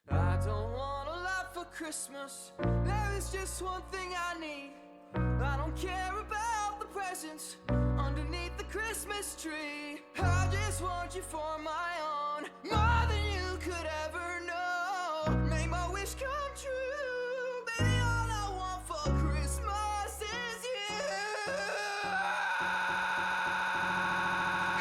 I don't want a lot for Christmas. There is just one thing I need. I don't care about the presents underneath the Christmas tree. I just want you for my own, more than you could ever know. Make my wish come true, baby. All I want for Christmas is you.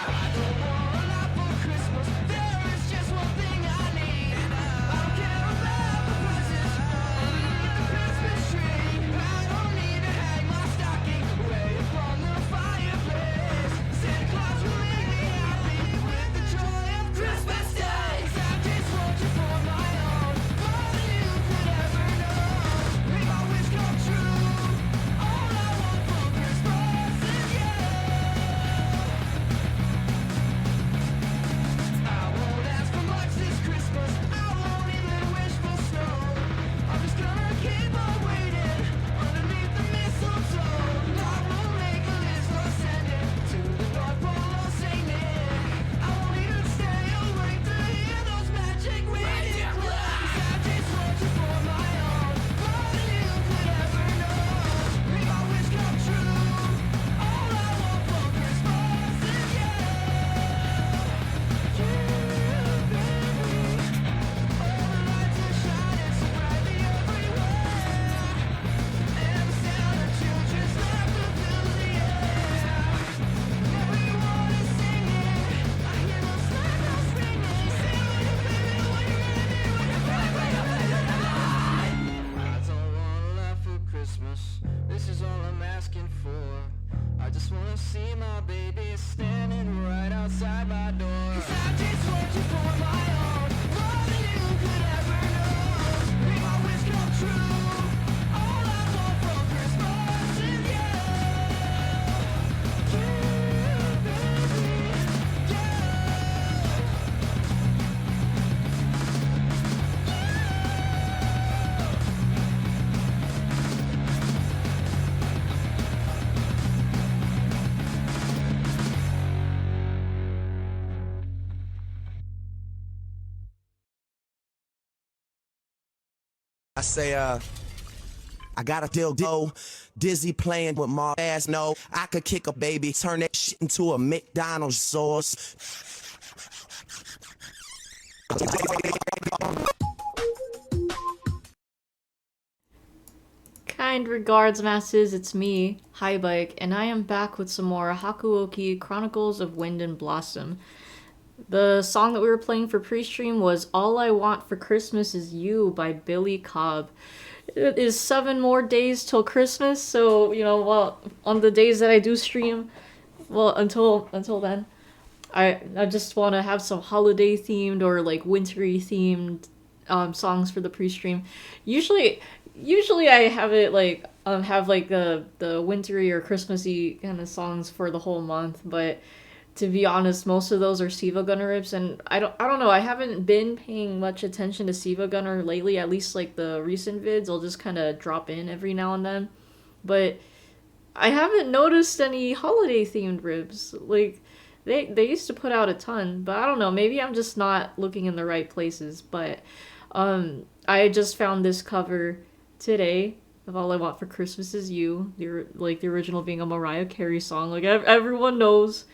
I don't want a lot for Christmas. There is just one thing I need. I don't care about the presents underneath the Christmas tree. I don't need to hang my stocking way up on the fireplace. Santa Claus will make me happy with the joy of Christmas Day. 'Cause I just want you for my own, more than you could ever know. Make my wish come true. All I want for Christmas is you. I won't ask for much this Christmas. I won't even wish for snow. I'm just gonna keep on waiting underneath the mistletoe. I will make a list or send it to the North Pole or Saint Nick. I won't even stay awake to hear those magic reindeer clips. I just want you for my own, more than you could ever know. Make my wish come true. All I want for Christmas is you. This is all I'm asking for. I just wanna see my baby standing right outside my door. 'Cause I just want you for my own, more than you could ever know. Make my wish come true. All I want for Christmas is you. You, baby, you. I say, I got a dildo, dizzy playing with my ass. No, I could kick a baby, turn that shit into a McDonald's sauce. Kind regards, masses, it's me, High Bike, and I am back with some more Hakuoki Chronicles of Wind and Blossom. The song that we were playing for pre-stream was All I Want for Christmas Is You by Billy Cobb. It is 7 more days till Christmas, so, well, on the days that I do stream, well, until then, I just want to have some holiday themed or like wintry themed songs for the pre-stream. Usually I have it like have like the wintry or Christmassy kind of songs for the whole month, but to be honest, most of those are Siva Gunner rips, and I don't know. I haven't been paying much attention to Siva Gunner lately. At least like the recent vids, I'll just kind of drop in every now and then, but I haven't noticed any holiday themed ribs. Like they used to put out a ton, but I don't know. Maybe I'm just not looking in the right places. But I just found this cover today of All I Want for Christmas Is You. The original being a Mariah Carey song. Like everyone knows.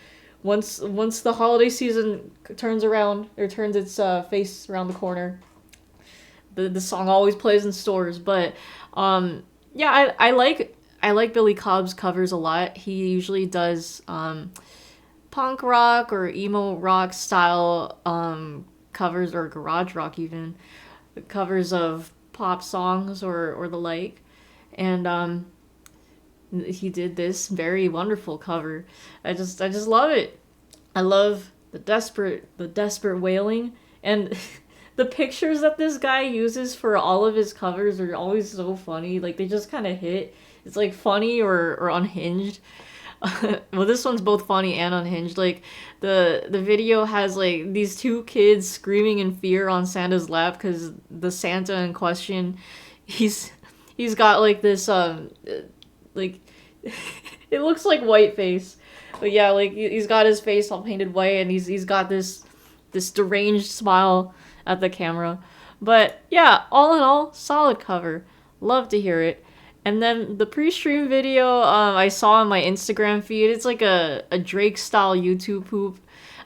Once the holiday season turns around or turns its face around the corner, the song always plays in stores. But yeah, I like Billy Cobb's covers a lot. He usually does punk rock or emo rock style covers, or garage rock even, covers of pop songs or the like. And he did this very wonderful cover. I just love it. I love the desperate wailing, and the pictures that this guy uses for all of his covers are always so funny. Like they just kind of hit. It's like funny or unhinged. Well, this one's both funny and unhinged. Like the video has like these two kids screaming in fear on Santa's lap because the Santa in question, he's got like this like it looks like white face, but yeah, like he's got his face all painted white, and he's got this deranged smile at the camera. But yeah, all in all, solid cover. Love to hear it. And then the pre-stream video I saw on my Instagram feed, it's like a Drake style YouTube poop.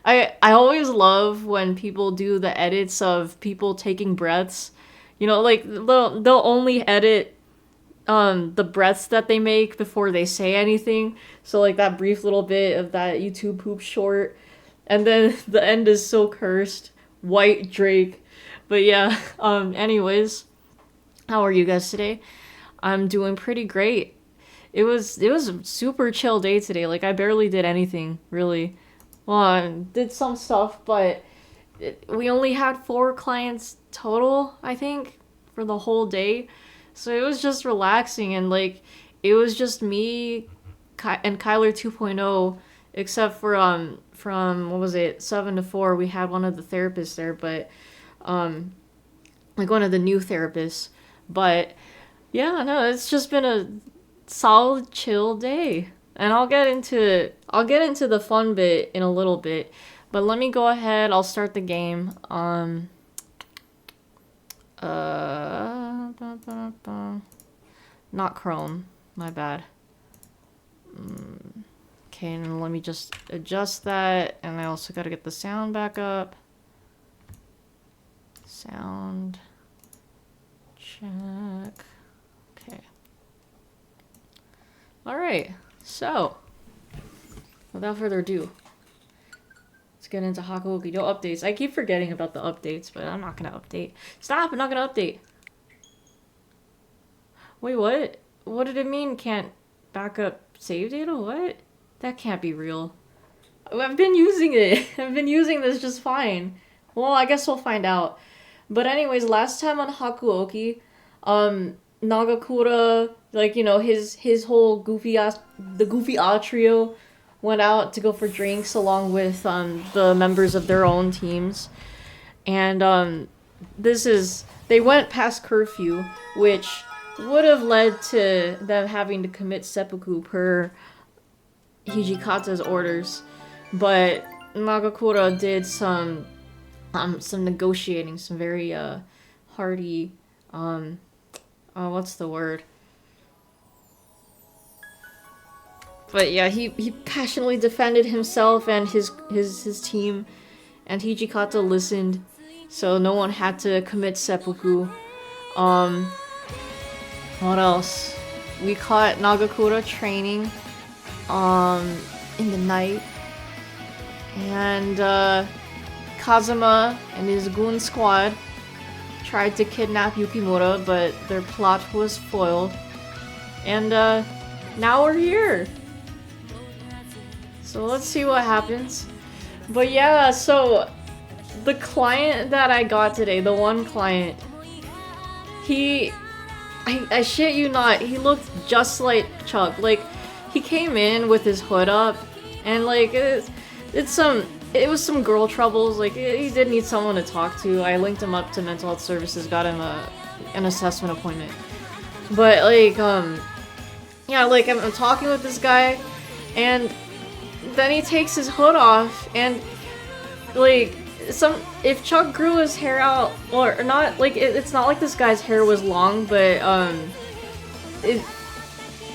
I always love when people do the edits of people taking breaths. You know, like they'll only edit the breaths that they make before they say anything. So like that brief little bit of that YouTube poop short, and then the end is so cursed. White Drake. But yeah, anyways, how are you guys today? I'm doing pretty great. It was a super chill day today. Like I barely did anything, really. Well, I did some stuff, but we only had 4 clients total, I think, for the whole day. So it was just relaxing, and like it was just me and Kyler 2.0, except for from what was it, 7 to 4, we had one of the therapists there, but like one of the new therapists. But yeah, no, it's just been a solid chill day. And I'll get into the fun bit in a little bit. But let me go ahead, I'll start the game. Not Chrome, my bad. Okay, and let me just adjust that, and I also gotta get the sound back up. Sound check. Okay. Alright, so without further ado, let's get into Hakuoki. No updates. I keep forgetting about the updates, but I'm not gonna update. Stop! I'm not gonna update. Wait, what? What did it mean? Can't back up save data? What? That can't be real. I've been using it. I've been using this just fine. Well, I guess we'll find out. But anyways, last time on Hakuoki, Nagakura, like, you know, his whole the goofy odd trio went out to go for drinks along with the members of their own teams. And they went past curfew, which would have led to them having to commit seppuku per Hijikata's orders. But Nagakura did some negotiating, some very hearty what's the word? But yeah, he passionately defended himself and his team, and Hijikata listened, so no one had to commit seppuku. What else? We caught Nagakura training in the night, and Kazuma and his goon squad tried to kidnap Yukimura, but their plot was foiled. And now we're here. So let's see what happens. But yeah, so the client that I got today, the one client, I shit you not, he looked just like Chuck. Like, he came in with his hood up, and like it was some girl troubles. Like, he did need someone to talk to. I linked him up to mental health services, got him an assessment appointment. But like yeah, like I'm talking with this guy, and then he takes his hood off, and like if Chuck grew his hair out or not, like it's not like this guy's hair was long, but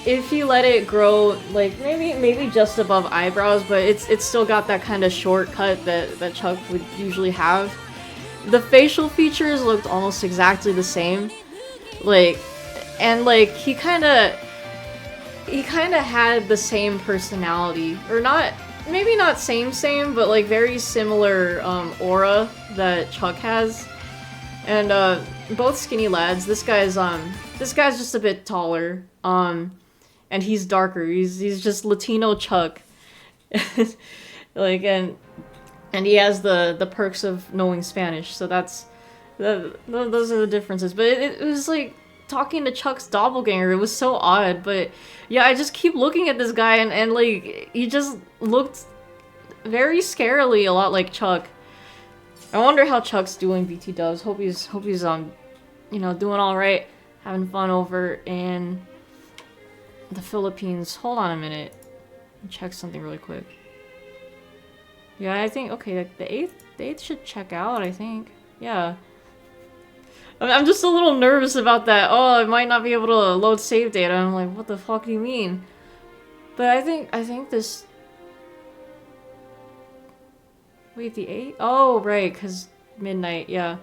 if he let it grow, like maybe just above eyebrows, but it's still got that kind of short cut that Chuck would usually have. The facial features looked almost exactly the same, like, and like he kind of had the same personality, or not, maybe not same, but like very similar aura that Chuck has. And both skinny lads. This guy's just a bit taller. And he's darker. He's just Latino Chuck. Like, and he has the perks of knowing Spanish. So those are the differences. But it was like talking to Chuck's doppelganger. It was so odd. But yeah, I just keep looking at this guy, and like he just looked very scarily a lot like Chuck. I wonder how Chuck's doing, BT Dubs. Hope he's you know, doing all right, having fun over in the Philippines. Hold on a minute. Check something really quick. Yeah, I think, okay, like the 8th should check out, I think. Yeah. I'm just a little nervous about that. Oh, I might not be able to load save data. I'm like, what the fuck do you mean? But I think this... Wait, the 8th? Oh, right, because midnight, yeah.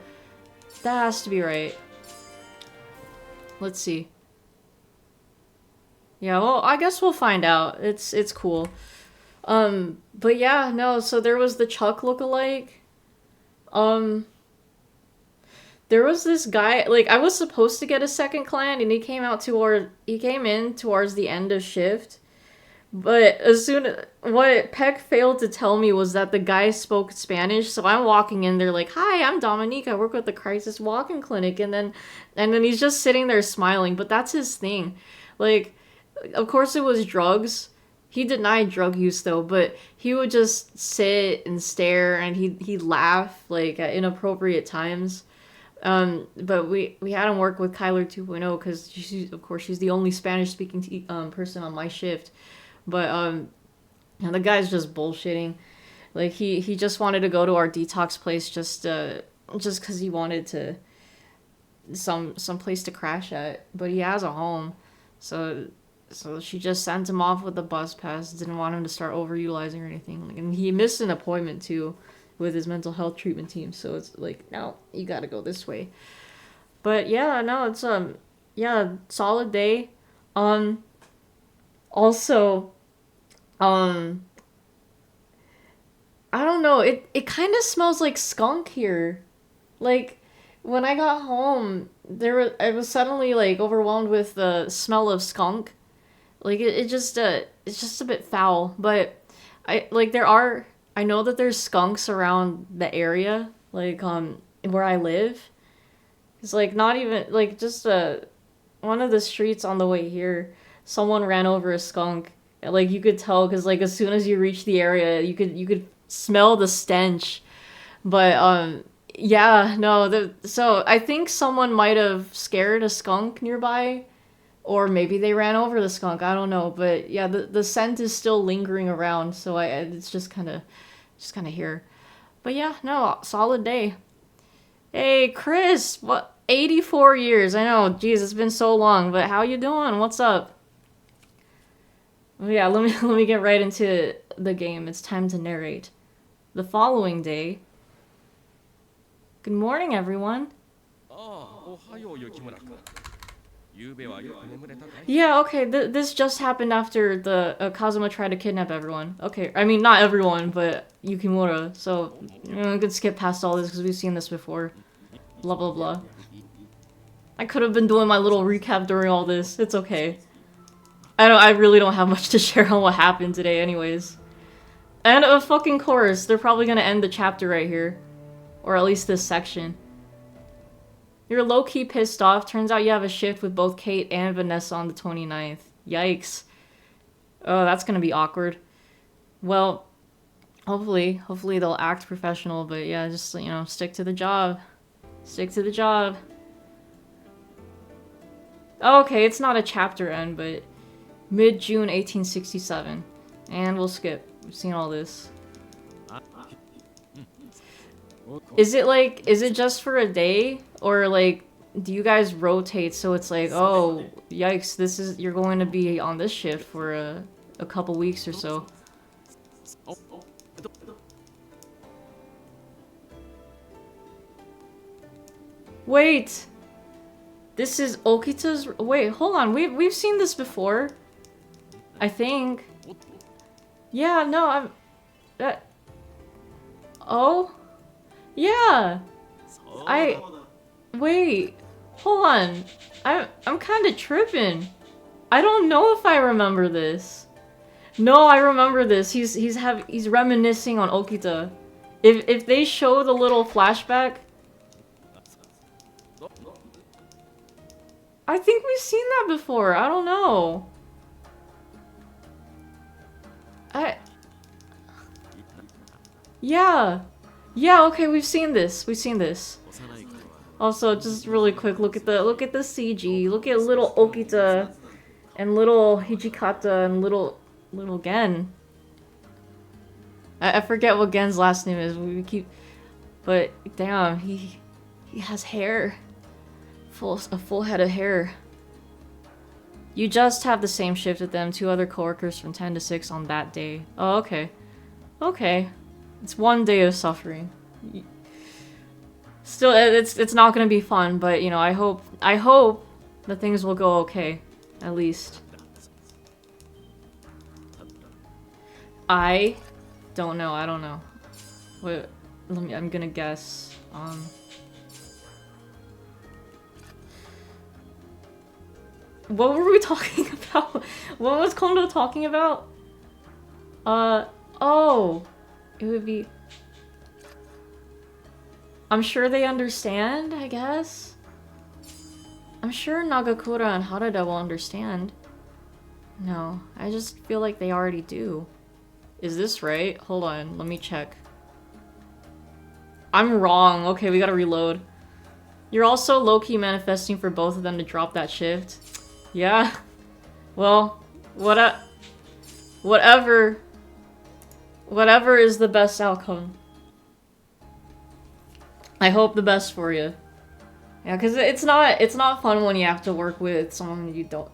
That has to be right. Let's see. Yeah, well, I guess we'll find out. It's cool. But yeah, no, so there was the Chuck lookalike. There was this guy, like, I was supposed to get a second clan, and he came in towards the end of shift. But what Peck failed to tell me was that the guy spoke Spanish, so I'm walking in there like, hi, I'm Dominique, I work with the Crisis Walk-in Clinic, and then he's just sitting there smiling, but that's his thing. Like, of course it was drugs. He denied drug use though, but he would just sit and stare, and he'd laugh, like, at inappropriate times. But we had him work with Kyler 2.0 because she's the only Spanish speaking person on my shift. But and the guy's just bullshitting. Like he just wanted to go to our detox place just because he wanted to some place to crash at. But he has a home, so she just sent him off with the bus pass. Didn't want him to start overutilizing or anything. Like, and he missed an appointment too with his mental health treatment team. So it's like, no, you got to go this way. But yeah, no, it's yeah, solid day. Also, I don't know, it kind of smells like skunk here. Like, when I got home, I was suddenly, like, overwhelmed with the smell of skunk. Like, it's just a bit foul, but I know that there's skunks around the area, like, where I live. It's, like, not even, like, just, one of the streets on the way here, someone ran over a skunk. Like, you could tell, because, like, as soon as you reach the area, you could smell the stench. But, yeah, no, so I think someone might have scared a skunk nearby, or maybe they ran over the skunk, I don't know. But, yeah, the scent is still lingering around, so it's just kind of here. But, yeah, no, solid day. Hey, Chris, what, 84 years, I know, geez, it's been so long, but how you doing? What's up? Yeah, let me get right into the game. It's time to narrate. The following day. Good morning, everyone. Yeah, okay, this just happened after the Kazuma tried to kidnap everyone. Okay, I mean, not everyone, but Yukimura. So, we could skip past all this because we've seen this before. Blah, blah, blah. I could have been doing my little recap during all this. It's okay. I really don't have much to share on what happened today anyways. And of fucking course, they're probably gonna end the chapter right here. Or at least this section. You're low-key pissed off. Turns out you have a shift with both Kate and Vanessa on the 29th. Yikes. Oh, that's gonna be awkward. Well, hopefully they'll act professional, but yeah, just, you know, stick to the job. Stick to the job. Oh, okay, it's not a chapter end, but mid-June 1867. And we'll skip. We've seen all this. Is it just for a day? Or, like, do you guys rotate so it's like, oh, yikes, you're going to be on this shift for a couple weeks or so? Wait! This is Okita's... Wait, hold on, we've seen this before. I think. Yeah, no, oh? Yeah! Wait, hold on. I'm kinda tripping. I don't know if I remember this. No, I remember this. He's reminiscing on Okita. If they show the little flashback, I think we've seen that before. I don't know. Yeah. Yeah, okay, we've seen this. We've seen this. Also, just really quick, look at the CG. Look at little Okita and little Hijikata and little Gen. I forget what Gen's last name is. But damn, he has hair. A full head of hair. You just have the same shift with them, 2 other coworkers from 10 to 6 on that day. Oh, okay. Okay. It's 1 day of suffering. Still, it's not gonna be fun, but you know, I hope that things will go okay. At least. I don't know. I don't know. Wait, I'm gonna guess. What were we talking about? What was Kondo talking about? Oh. It would be... I'm sure they understand, I guess? I'm sure Nagakura and Harada will understand. No, I just feel like they already do. Is this right? Hold on, let me check. I'm wrong. Okay, we gotta reload. You're also low-key manifesting for both of them to drop that shift. Yeah. Well, whatever is the best outcome. I hope the best for you. Yeah, because it's not fun when you have to work with someone you don't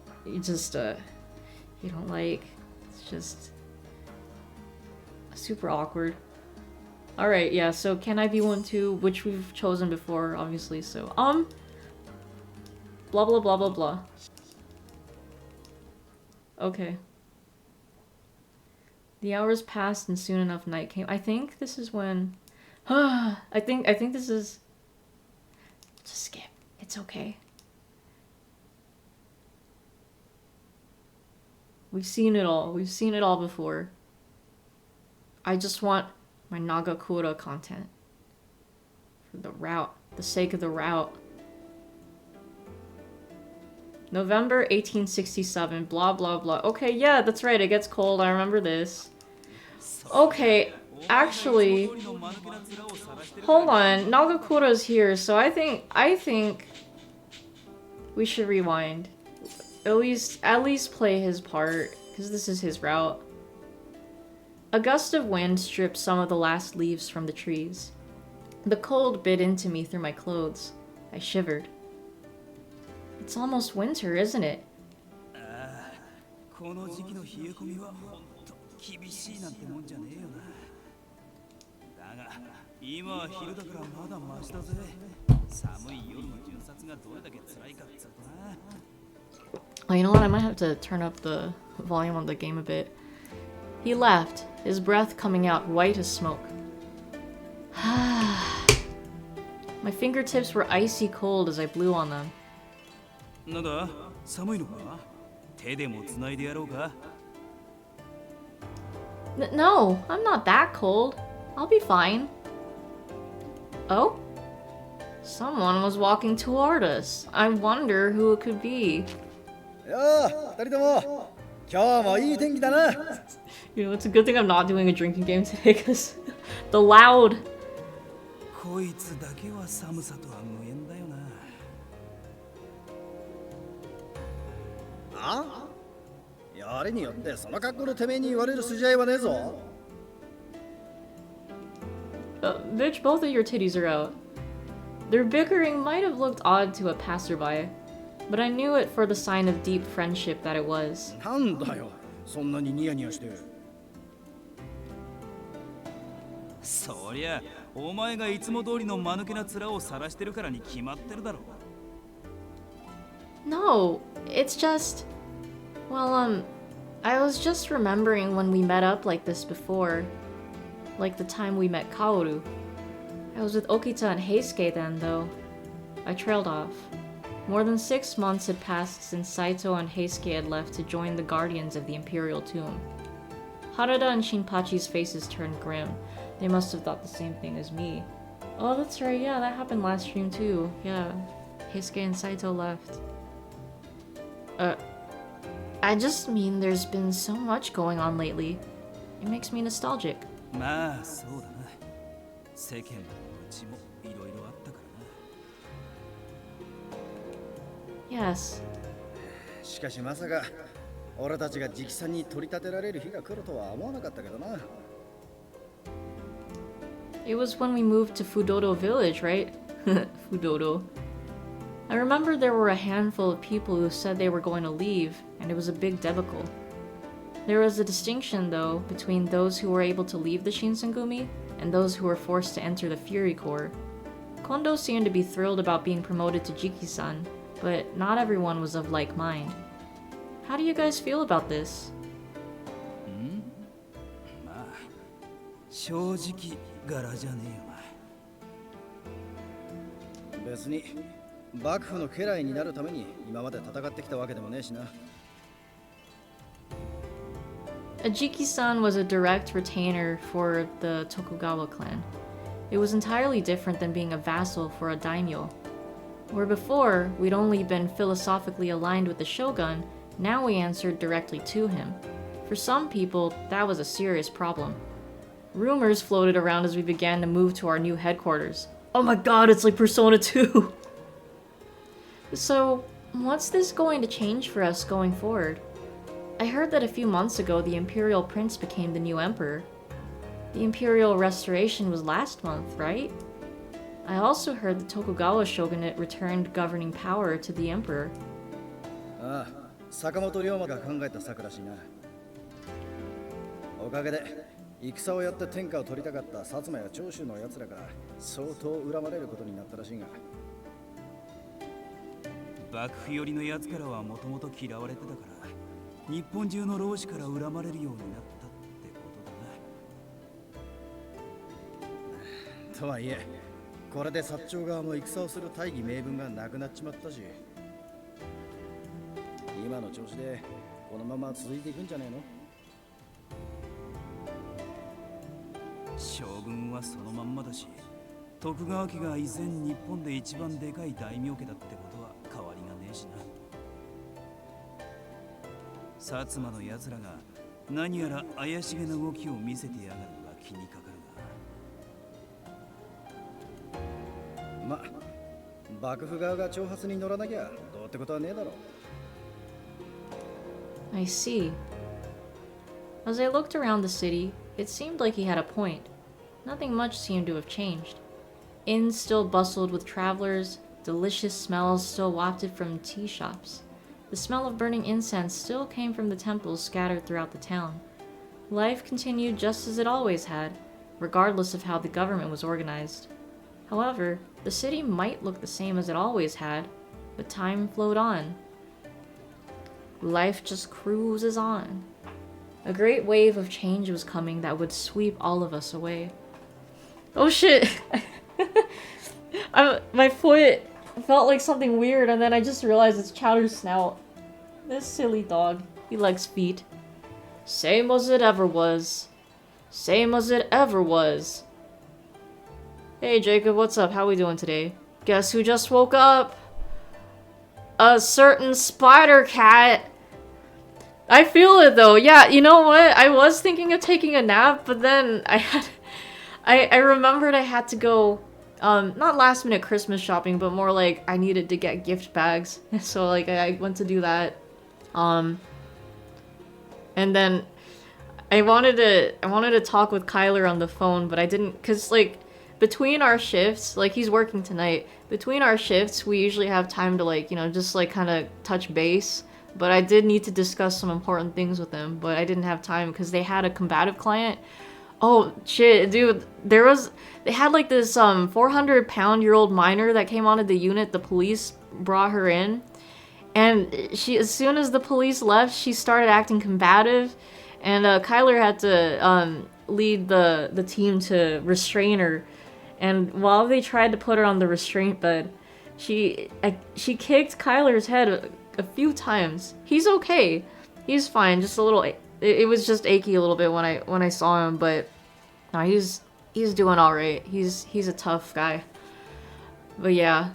like. It's just super awkward. Alright, yeah, so can I be one too? Which we've chosen before, obviously, so, blah blah blah blah blah. Okay. The hours passed and soon enough night came. I think this is when... I think this is... Just skip. It's okay. We've seen it all. We've seen it all before. I just want my Nagakura content. For the route. The sake of the route. November 1867, blah blah blah. Okay, yeah, that's right, it gets cold, I remember this. Okay, actually... Hold on, Nagakura's here, so I think... we should rewind. At least play his part, because this is his route. A gust of wind stripped some of the last leaves from the trees. The cold bit into me through my clothes. I shivered. It's almost winter, isn't it? Oh, you know what? I might have to turn up the volume on the game a bit. He laughed, his breath coming out white as smoke. My fingertips were icy cold as I blew on them. No, I'm not that cold. I'll be fine. Oh? Someone was walking toward us. I wonder who it could be. You know, it's a good thing I'm not doing a drinking game today, because the loud... Bitch, both of your titties are out. Their bickering might have looked odd to a passerby, but I knew it for the sign of deep friendship that it was. No, it's just... Well, I was just remembering when we met up like this before. Like the time we met Kaoru. I was with Okita and Heisuke then, though. I trailed off. More than 6 months had passed since Saito and Heisuke had left to join the Guardians of the Imperial Tomb. Harada and Shinpachi's faces turned grim. They must have thought the same thing as me. Oh, that's right, yeah, that happened last stream too. Yeah, Heisuke and Saito left. I just mean there's been so much going on lately. It makes me nostalgic. Yes. It was when we moved to Fudodo Village, right? Fudodo. I remember there were a handful of people who said they were going to leave, and it was a big debacle. There was a distinction, though, between those who were able to leave the Shinsengumi and those who were forced to enter the Fury Corps. Kondo seemed to be thrilled about being promoted to Jiki-san, but not everyone was of like mind. How do you guys feel about this? まあ正直柄じゃねえよな。別に幕府の家来になるために今まで戦ってきたわけでもねえしな。A Jiki-san was a direct retainer for the Tokugawa clan. It was entirely different than being a vassal for a daimyo. Where before, we'd only been philosophically aligned with the shogun, now we answered directly to him. For some people, that was a serious problem. Rumors floated around as we began to move to our new headquarters. Oh my god, it's like Persona 2! So, what's this going to change for us going forward? I heard that a few months ago the Imperial Prince became the new emperor. The Imperial Restoration was last month, right? I also heard the Tokugawa shogunate returned governing power to the emperor. ああ、坂本龍馬が考えた策らしいな。おかげで戦をやって天下を取りたかった薩摩や長州の奴らから相当恨まれることになったらしいが。幕府寄りの奴からはもともと嫌われてたから、日本中の老子から恨まれるようになったってことだな。とはいえ、これで薩長側も戦をする大義名分がなくなっちまったし、今の調子でこのまま続いていくんじゃねえの？将軍はそのまんまだし、徳川家が以前日本で一番でかい大名家だってことは変わりがねえしな。薩摩の奴らが何やら怪しげな動きを見せてやがるのが気にかかるが。ま、幕府側が挑発に乗らなきゃどうってことはねえだろ。I see. As I looked around the city, it seemed like he had a point. Nothing much seemed to have changed. Inns still bustled with travelers, delicious smells still wafted from tea shops. The smell of burning incense still came from the temples scattered throughout the town. Life continued just as it always had, regardless of how the government was organized. However, the city might look the same as it always had, but time flowed on. Life just cruises on. A great wave of change was coming that would sweep all of us away. Oh shit! My foot felt like something weird, and then I just realized it's Chowder's snout. This silly dog. He likes feet. Same as it ever was. Same as it ever was. Hey Jacob, what's up? How we doing today? Guess who just woke up? A certain spider cat. I feel it though. Yeah, you know what? I was thinking of taking a nap, but then I remembered I had to go, not last minute Christmas shopping, but more like I needed to get gift bags. So like I went to do that. And then I wanted to talk with Kyler on the phone, but I didn't, cause like between our shifts, like he's working tonight, between our shifts, we usually have time to like, you know, just like kind of touch base. But I did need to discuss some important things with him, but I didn't have time because they had a combative client. Oh shit, dude, they had like this 400-pound-year-old miner that came onto the unit. The police brought her in, and she, as soon as the police left, she started acting combative, and Kyler had to lead the team to restrain her. And while they tried to put her on the restraint bed, she kicked Kyler's head a few times. He's okay. He's fine. Just a little. It was just achy a little bit when I saw him, but no, he's doing all right. He's a tough guy. But yeah,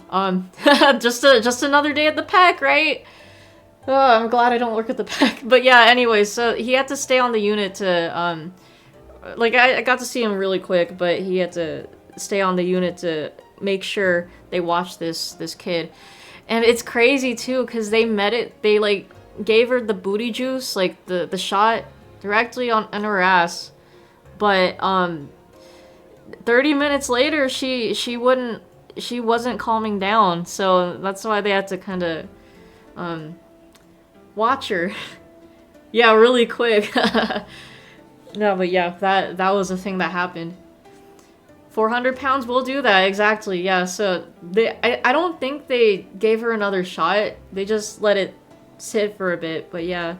just another day at the PEC, right? Oh, I'm glad I don't work at the PEC. But yeah, anyway, so he had to stay on the unit to like I got to see him really quick, but he had to stay on the unit to make sure they watched this kid. And it's crazy too, because they like gave her the booty juice, like the shot directly on her ass. But 30 minutes later she wouldn't she wasn't calming down, so that's why they had to kind of watch her. Yeah, really quick. No, but yeah, that was a thing that happened. 400 pounds will do that, exactly, yeah. So I don't think they gave her another shot. They just let it sit for a bit, but yeah.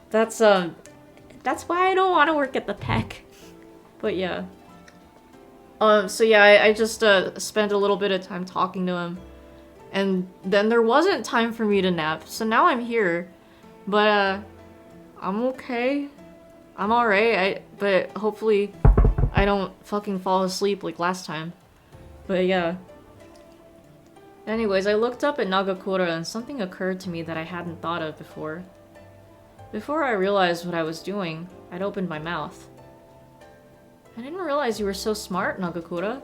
That's why I don't want to work at the PEC. But yeah. So yeah, I just spent a little bit of time talking to him. And then there wasn't time for me to nap, so now I'm here. But I'm okay. I'm alright, but hopefully I don't fucking fall asleep like last time. But yeah. Anyways, I looked up at Nagakura and something occurred to me that I hadn't thought of before. Before I realized what I was doing, I'd opened my mouth. I didn't realize you were so smart, Nagakura.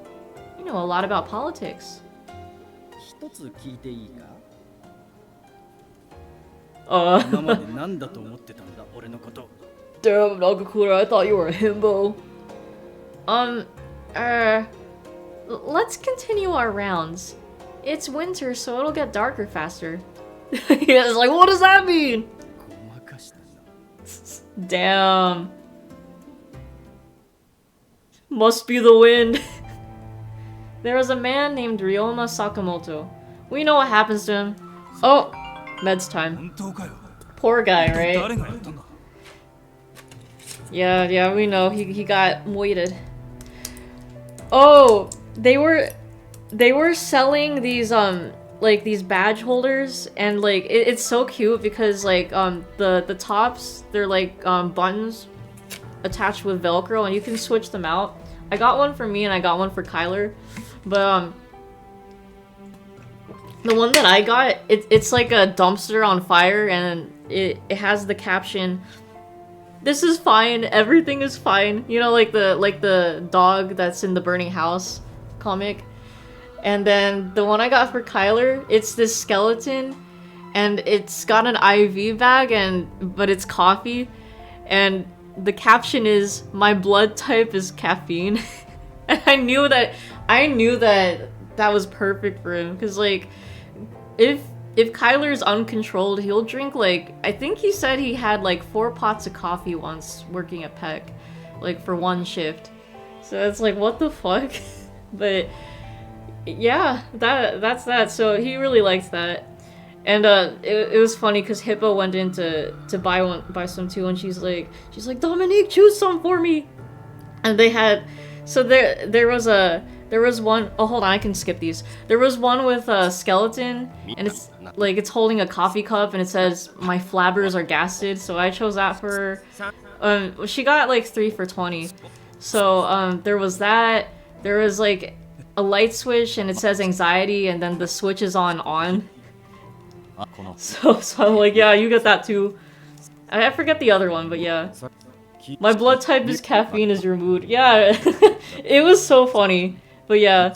You know a lot about politics. 一つ聞いていいか Uh, 今まで何だと思ってたんだ俺のこと damn, Nagakura, I thought you were a himbo. Let's continue our rounds. It's winter, so it'll get darker faster. Yeah, it's like, what does that mean? ごまかしたな Damn. Must be the wind. There was a man named Ryoma Sakamoto. We know what happens to him. Oh, med's time. 本当かよ Poor guy, right? 誰がやったんだ Yeah, we know. He got moited. Oh, they were selling these like these badge holders, and like it's so cute because like the tops, they're like buttons attached with Velcro, and you can switch them out. I got one for me and I got one for Kyler, but the one that I got, it's like a dumpster on fire, and it has the caption, "This is fine, everything is fine." You know, like the dog that's in the burning house comic. And then the one I got for Kyler, it's this skeleton, and it's got an IV bag, but it's coffee, and the caption is, "My blood type is caffeine." And I knew that was perfect for him, because like if Kyler's uncontrolled, he'll drink like, I think he said he had like 4 pots of coffee once working at PEC, like for one shift. So it's like, what the fuck? But yeah, that's that. So he really liked that. And it was funny because Hippo went in to buy some too, and she's like, "Dominique, choose some for me." And they had, so there was one, oh hold on, I can skip these. There was one with a skeleton, and it's like it's holding a coffee cup, and it says, "My flabbers are gasted," so I chose that for her. She got like 3 for 20. So there was that. There was like a light switch, and it says anxiety, and then the switch is on. So I'm like, yeah, you get that too. I forget the other one, but yeah. My blood type is caffeine is your mood. Yeah, it was so funny. But yeah,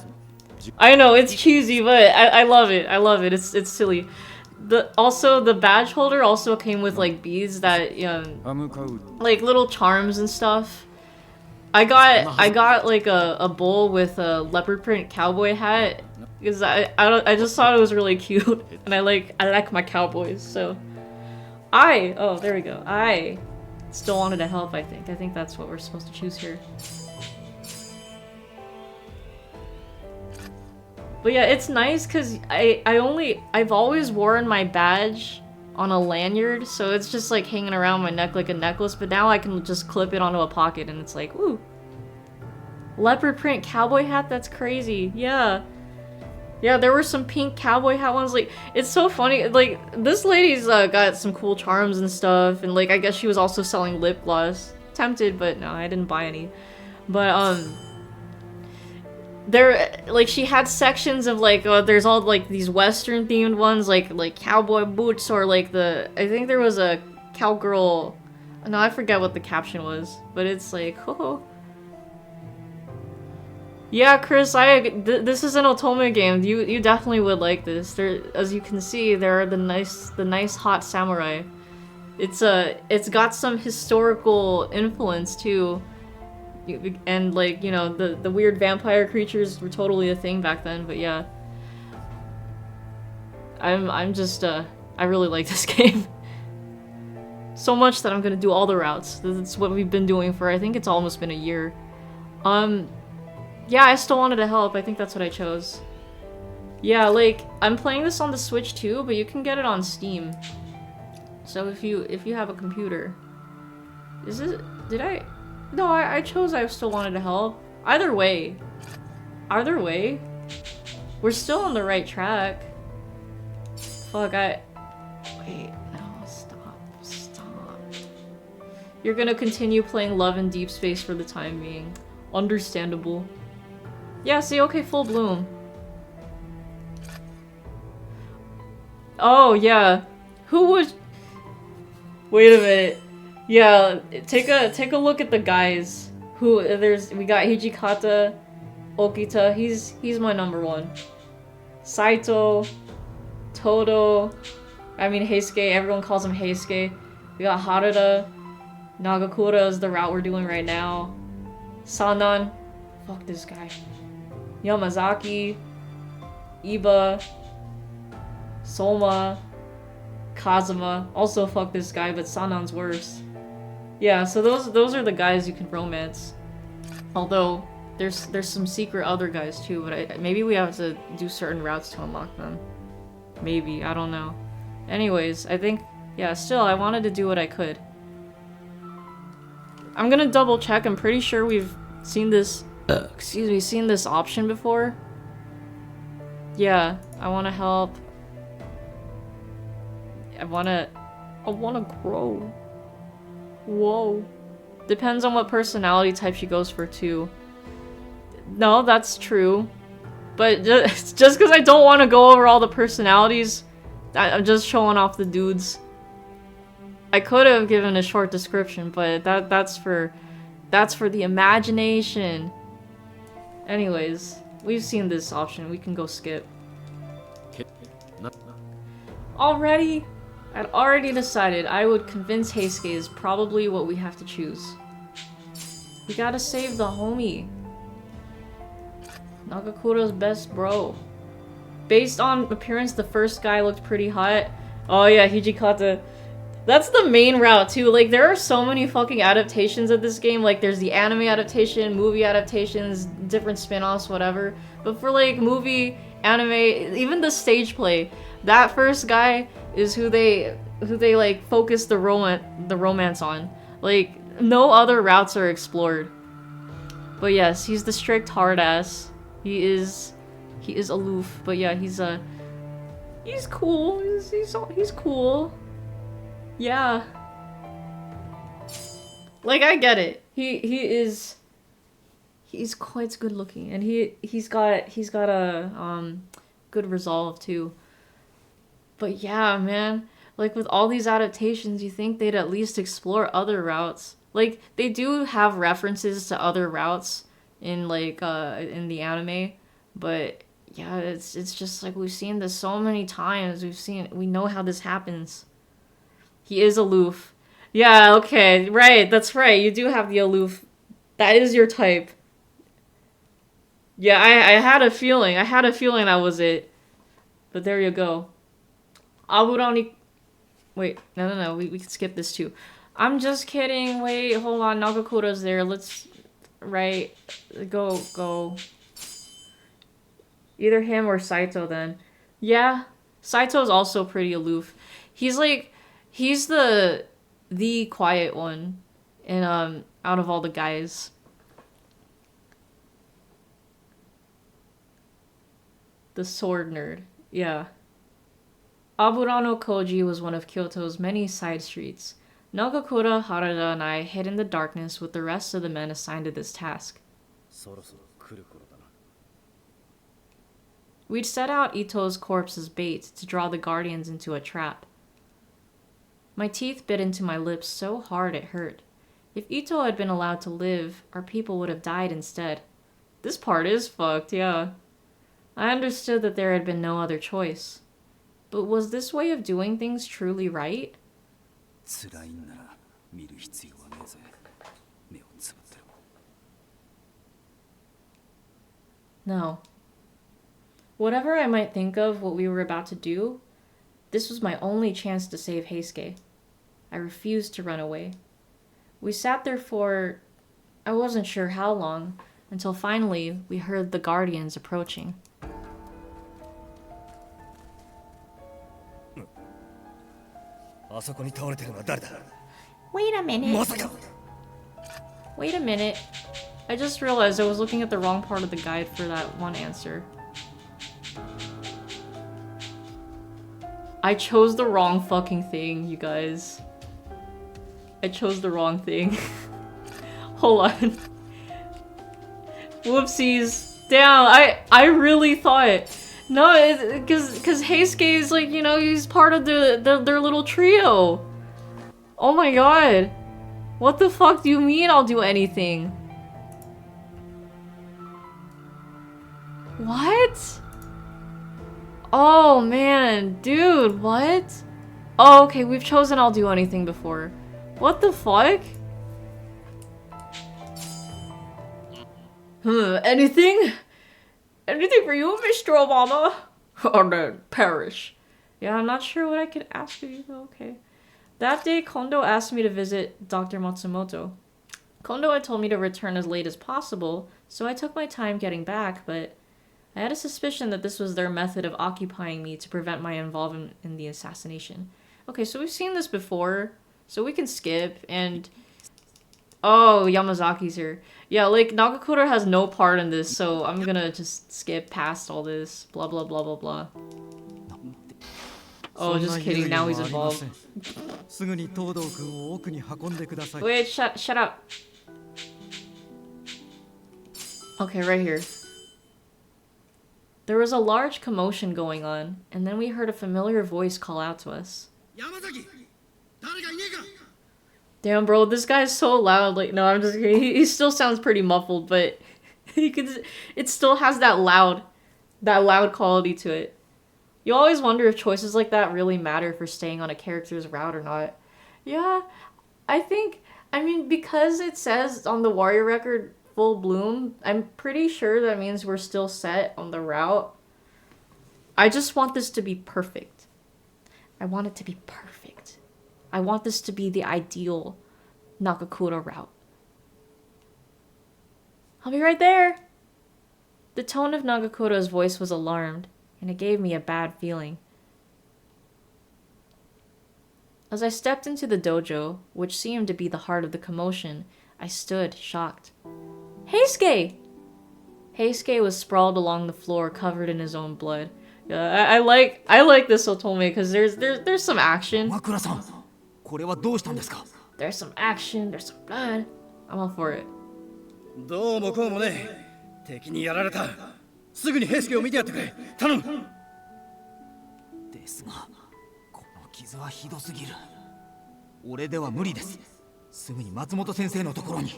I know it's cheesy, but I love it. I love it. It's silly. The badge holder also came with like beads that like little charms and stuff. I got like a bowl with a leopard print cowboy hat because I just thought it was really cute, and I like my cowboys, so oh, there we go. I still wanted to help. I think that's what we're supposed to choose here. But yeah, it's nice because I've always worn my badge on a lanyard, so it's just like hanging around my neck like a necklace, but now I can just clip it onto a pocket, and it's like, ooh. Leopard print cowboy hat, that's crazy. Yeah, there were some pink cowboy hat ones. Like, it's so funny, like this lady's got some cool charms and stuff, and like I guess she was also selling lip gloss. Tempted, but no, I didn't buy any. But there, like, she had sections of like there's all like these western themed ones, like cowboy boots, or like I think there was a cowgirl, no, I forget what the caption was, but it's like, oh. Yeah, Chris, this is an Otome game. You definitely would like this. There, as you can see, there are the nice hot samurai. It's got some historical influence too. And like, you know, the weird vampire creatures were totally a thing back then, but yeah. I'm just I really like this game. So much that I'm gonna do all the routes. That's what we've been doing for, I think it's almost been a year. Yeah, I still wanted to help. I think that's what I chose. Yeah, like, I'm playing this on the Switch too, but you can get it on Steam. So if you have a computer. Is it... Did I... No, I chose I still wanted to help. Either way. Either way. We're still on the right track. Fuck, Wait, no, stop. Stop. You're gonna continue playing Love in Deep Space for the time being. Understandable. Yeah, see, okay, full bloom. Oh, yeah. Who would... Wait a minute. Yeah, take a look at the guys. We got Hijikata, Okita, he's my number one. Saito, Todo, I mean Heisuke, everyone calls him Heisuke. We got Harada, Nagakura is the route we're doing right now. Sanan, fuck this guy. Yamazaki, Iba, Soma, Kazuma, also fuck this guy, but Sanan's worse. Yeah, so those are the guys you can romance. Although there's some secret other guys too, but maybe we have to do certain routes to unlock them. Maybe, I don't know. Anyways, I think, yeah, still I wanted to do what I could. I'm gonna double check. I'm pretty sure we've seen this seen this option before. Yeah, I want to help. I wanna grow. Whoa. Depends on what personality type she goes for too. No, that's true. But just because I don't want to go over all the personalities, I'm just showing off the dudes. I could have given a short description, but that's for the imagination. Anyways, we've seen this option. We can go skip. Already? I'd already decided I would convince Heisuke is probably what we have to choose. We gotta save the homie. Nagakura's best bro. Based on appearance, the first guy looked pretty hot. Oh yeah, Hijikata. That's the main route too. Like, there are so many fucking adaptations of this game. Like, there's the anime adaptation, movie adaptations, different spin-offs, whatever. But for like movie, anime, even the stage play, that first guy is who they like focus the romance on. Like, no other routes are explored. But yes, he's the strict hard ass. He is aloof, but yeah, he's cool. He's cool. Yeah. Like, I get it. He's quite good looking, and he's got a good resolve too. But yeah, man, like with all these adaptations, you think they'd at least explore other routes. Like, they do have references to other routes in like in the anime, but yeah, it's just like we've seen this so many times. We know how this happens. He is aloof. Yeah, okay, right, that's right. You do have the aloof. That is your type. Yeah, I had a feeling. I had a feeling that was it. But there you go. Aburani... Wait, no, we can skip this too. I'm just kidding. Wait, hold on. Nagakura's there. Let's... Right. Go. Either him or Saito then. Yeah. Saito's also pretty aloof. He's like... He's the quiet one in out of all the guys. The sword nerd. Yeah. Aburano Koji was one of Kyoto's many side streets. Nagakura, Harada, and I hid in the darkness with the rest of the men assigned to this task. We'd set out Ito's corpse as bait to draw the guardians into a trap. My teeth bit into my lips so hard it hurt. If Ito had been allowed to live, our people would have died instead. This part is fucked, yeah. I understood that there had been no other choice. But was this way of doing things truly right? No. Whatever I might think of what we were about to do, this was my only chance to save Heisuke. I refused to run away. We sat there for, I wasn't sure how long, until finally we heard the guardians approaching. Wait a minute. Wait a minute. I just realized I was looking at the wrong part of the guide for that one answer. I chose the wrong fucking thing, you guys. I chose the wrong thing. Hold on. Whoopsies. Damn, I really thought... No, because Heisuke is like, you know, he's part of their little trio. Oh my god. What the fuck do you mean I'll do anything? What? Oh man, dude, what? Oh, okay, we've chosen I'll do anything before. What the fuck? Anything? Anything for you, Mr. Obama? Or the parish. Yeah, I'm not sure what I could ask of you, though. Okay. That day, Kondo asked me to visit Dr. Matsumoto. Kondo had told me to return as late as possible, so I took my time getting back, but I had a suspicion that this was their method of occupying me to prevent my involvement in the assassination. Okay, so we've seen this before, so we can skip, and... Oh, Yamazaki's here. Yeah, like, Nagakura has no part in this, so I'm gonna just skip past all this. Blah, blah, blah, blah, blah. Oh, just kidding, now he's involved. Wait, shut up. Okay, right here. There was a large commotion going on, and then we heard a familiar voice call out to us. Damn, bro, this guy's so loud. Like, no, I'm just kidding. He still sounds pretty muffled, but it still has that loud quality to it. You always wonder if choices like that really matter for staying on a character's route or not. Yeah, I mean, because it says on the Warrior record, full bloom, I'm pretty sure that means we're still set on the route. I just want this to be perfect. I want it to be perfect. I want this to be the ideal Nagakura route. I'll be right there! The tone of Nagakura's voice was alarmed, and it gave me a bad feeling. As I stepped into the dojo, which seemed to be the heart of the commotion, I stood, shocked. Heisuke! Heisuke was sprawled along the floor, covered in his own blood. I like this Otome, because there's some action. There's some action, there's some blood. I'm all for it. どうもこうもね、敵にやられた。すぐに平助を見てやってくれ。頼む。ですが、この傷はひどすぎる。俺では無理です。すぐに松本先生のところに。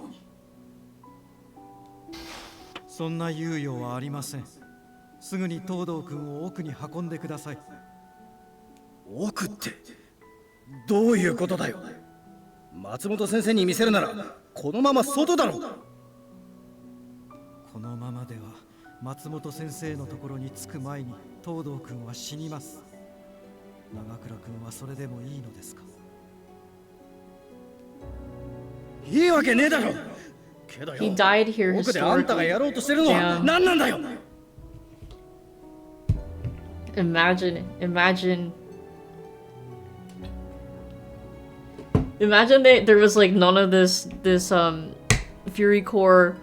そんな猶予はありません。すぐに東堂君を奥に運んでください。奥って。どういうことだよ。松本先生に見せるならこのまま外だろう。このままでは松本先生のところに着く前に東堂君は死にます。長倉君はそれでもいいのですか。いいわけねえだろ。けどよ、 He died here 奥であんたが historically. やろうとしてるのは何なんだよ。Imagine there was like none of this Fury Core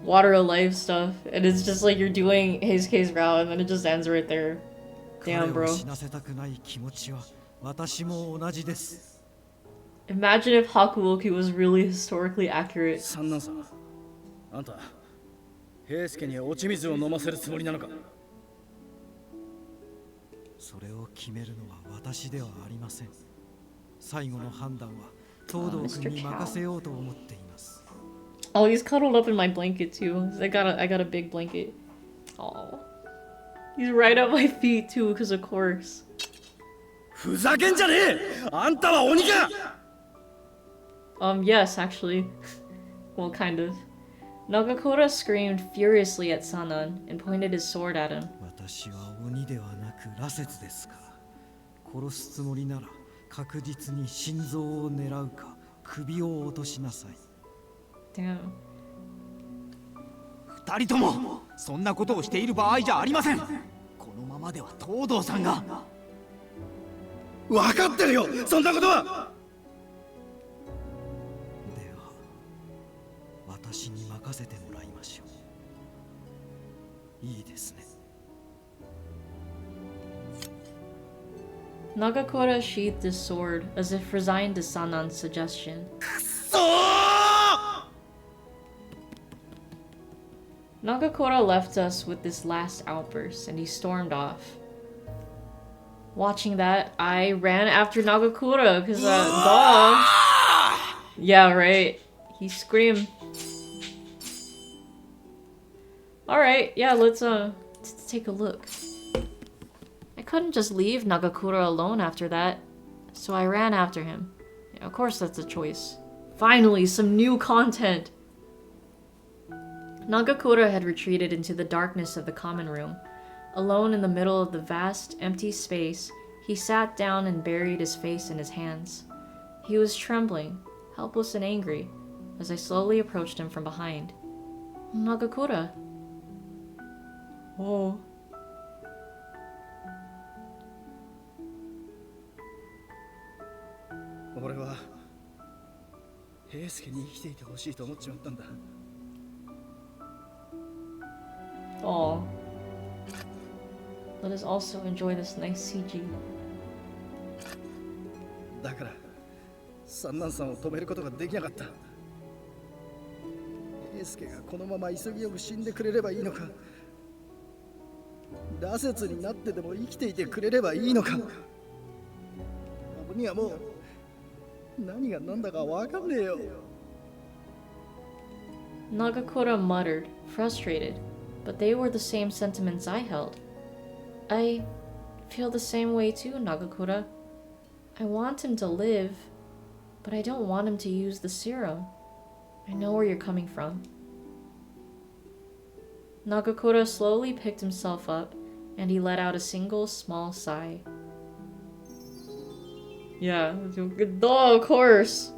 Water of Life stuff, and it's just like you're doing Heisuke's route and then it just ends right there. Damn, bro. Imagine if Hakuoki was really historically accurate. 三男さん、あんた平助に落ち水を飲ませるつもりなのか。それを決めるのは私ではありません。最後の判断は東堂君に任せようと思っています。 Oh, he's cuddled up in my blanket too. I got a big blanket. Oh, he's right at my feet too, because of course. ふざけんじゃねえ！あんたは鬼か！ Yes, actually. Well, kind of. Nagakura screamed furiously at Sanan and pointed his sword at him. 私は鬼ではなく羅刹ですか。殺すつもりなら確実に心臓を狙うか首を落としなさい。 Damn. 二人ともそんなことをしている場合じゃありません。このままでは東堂さんが。分かってるよ、そんなことは。では私に任せてもらいましょう。いいですね。 Nagakura sheathed his sword as if resigned to Sanan's suggestion. そう Nagakura left us with this last outburst and he stormed off. Watching that, I ran after Nagakura because dog. Yeah, right. He screamed. Alright, yeah, let's take a look. I couldn't just leave Nagakura alone after that, so I ran after him. Yeah, of course that's a choice. Finally, some new content! Nagakura had retreated into the darkness of the common room. Alone in the middle of the vast, empty space, he sat down and buried his face in his hands. He was trembling, helpless and angry, as I slowly approached him from behind. Nagakura. Oh. 俺は平介に生きていてほしいと思っちまったんだ。 Oh. Let us also enjoy this nice CG. だから三男さんを止めることができなかった。平介がこのまま急ぎよく死んでくれればいいのか、羅刹になってでも生きていてくれればいいのか。俺にはもう何が何だか分かんねえよ。 Nagakura muttered, frustrated, but they were the same sentiments I held. I feel the same way too, Nagakura. I want him to live, but I don't want him to use the serum. I know where you're coming from. Nagakura slowly picked himself up, and he let out a single small sigh. Yeah, duh, of course.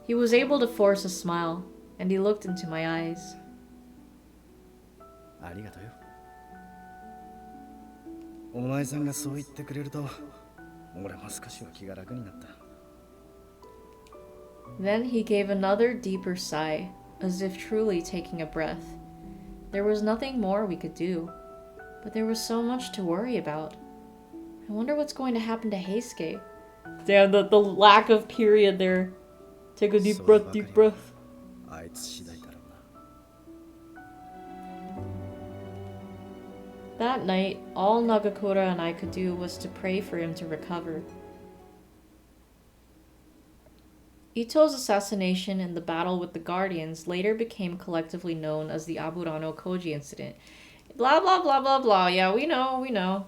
He was able to force a smile, and he looked into my eyes. ありがとうよ。お前さんがそう言ってくれると、俺も少しは気が楽になった。 Then he gave another deeper sigh, as if truly taking a breath. There was nothing more we could do, but there was so much to worry about. I wonder what's going to happen to Heisuke. Damn, the lack of period there. Take a deep breath, deep breath. あいつ次第だろうな。 That night, all Nagakura and I could do was to pray for him to recover. Ito's assassination and the battle with the Guardians later became collectively known as the Aburano Koji incident. Blah blah blah blah blah. Yeah, we know.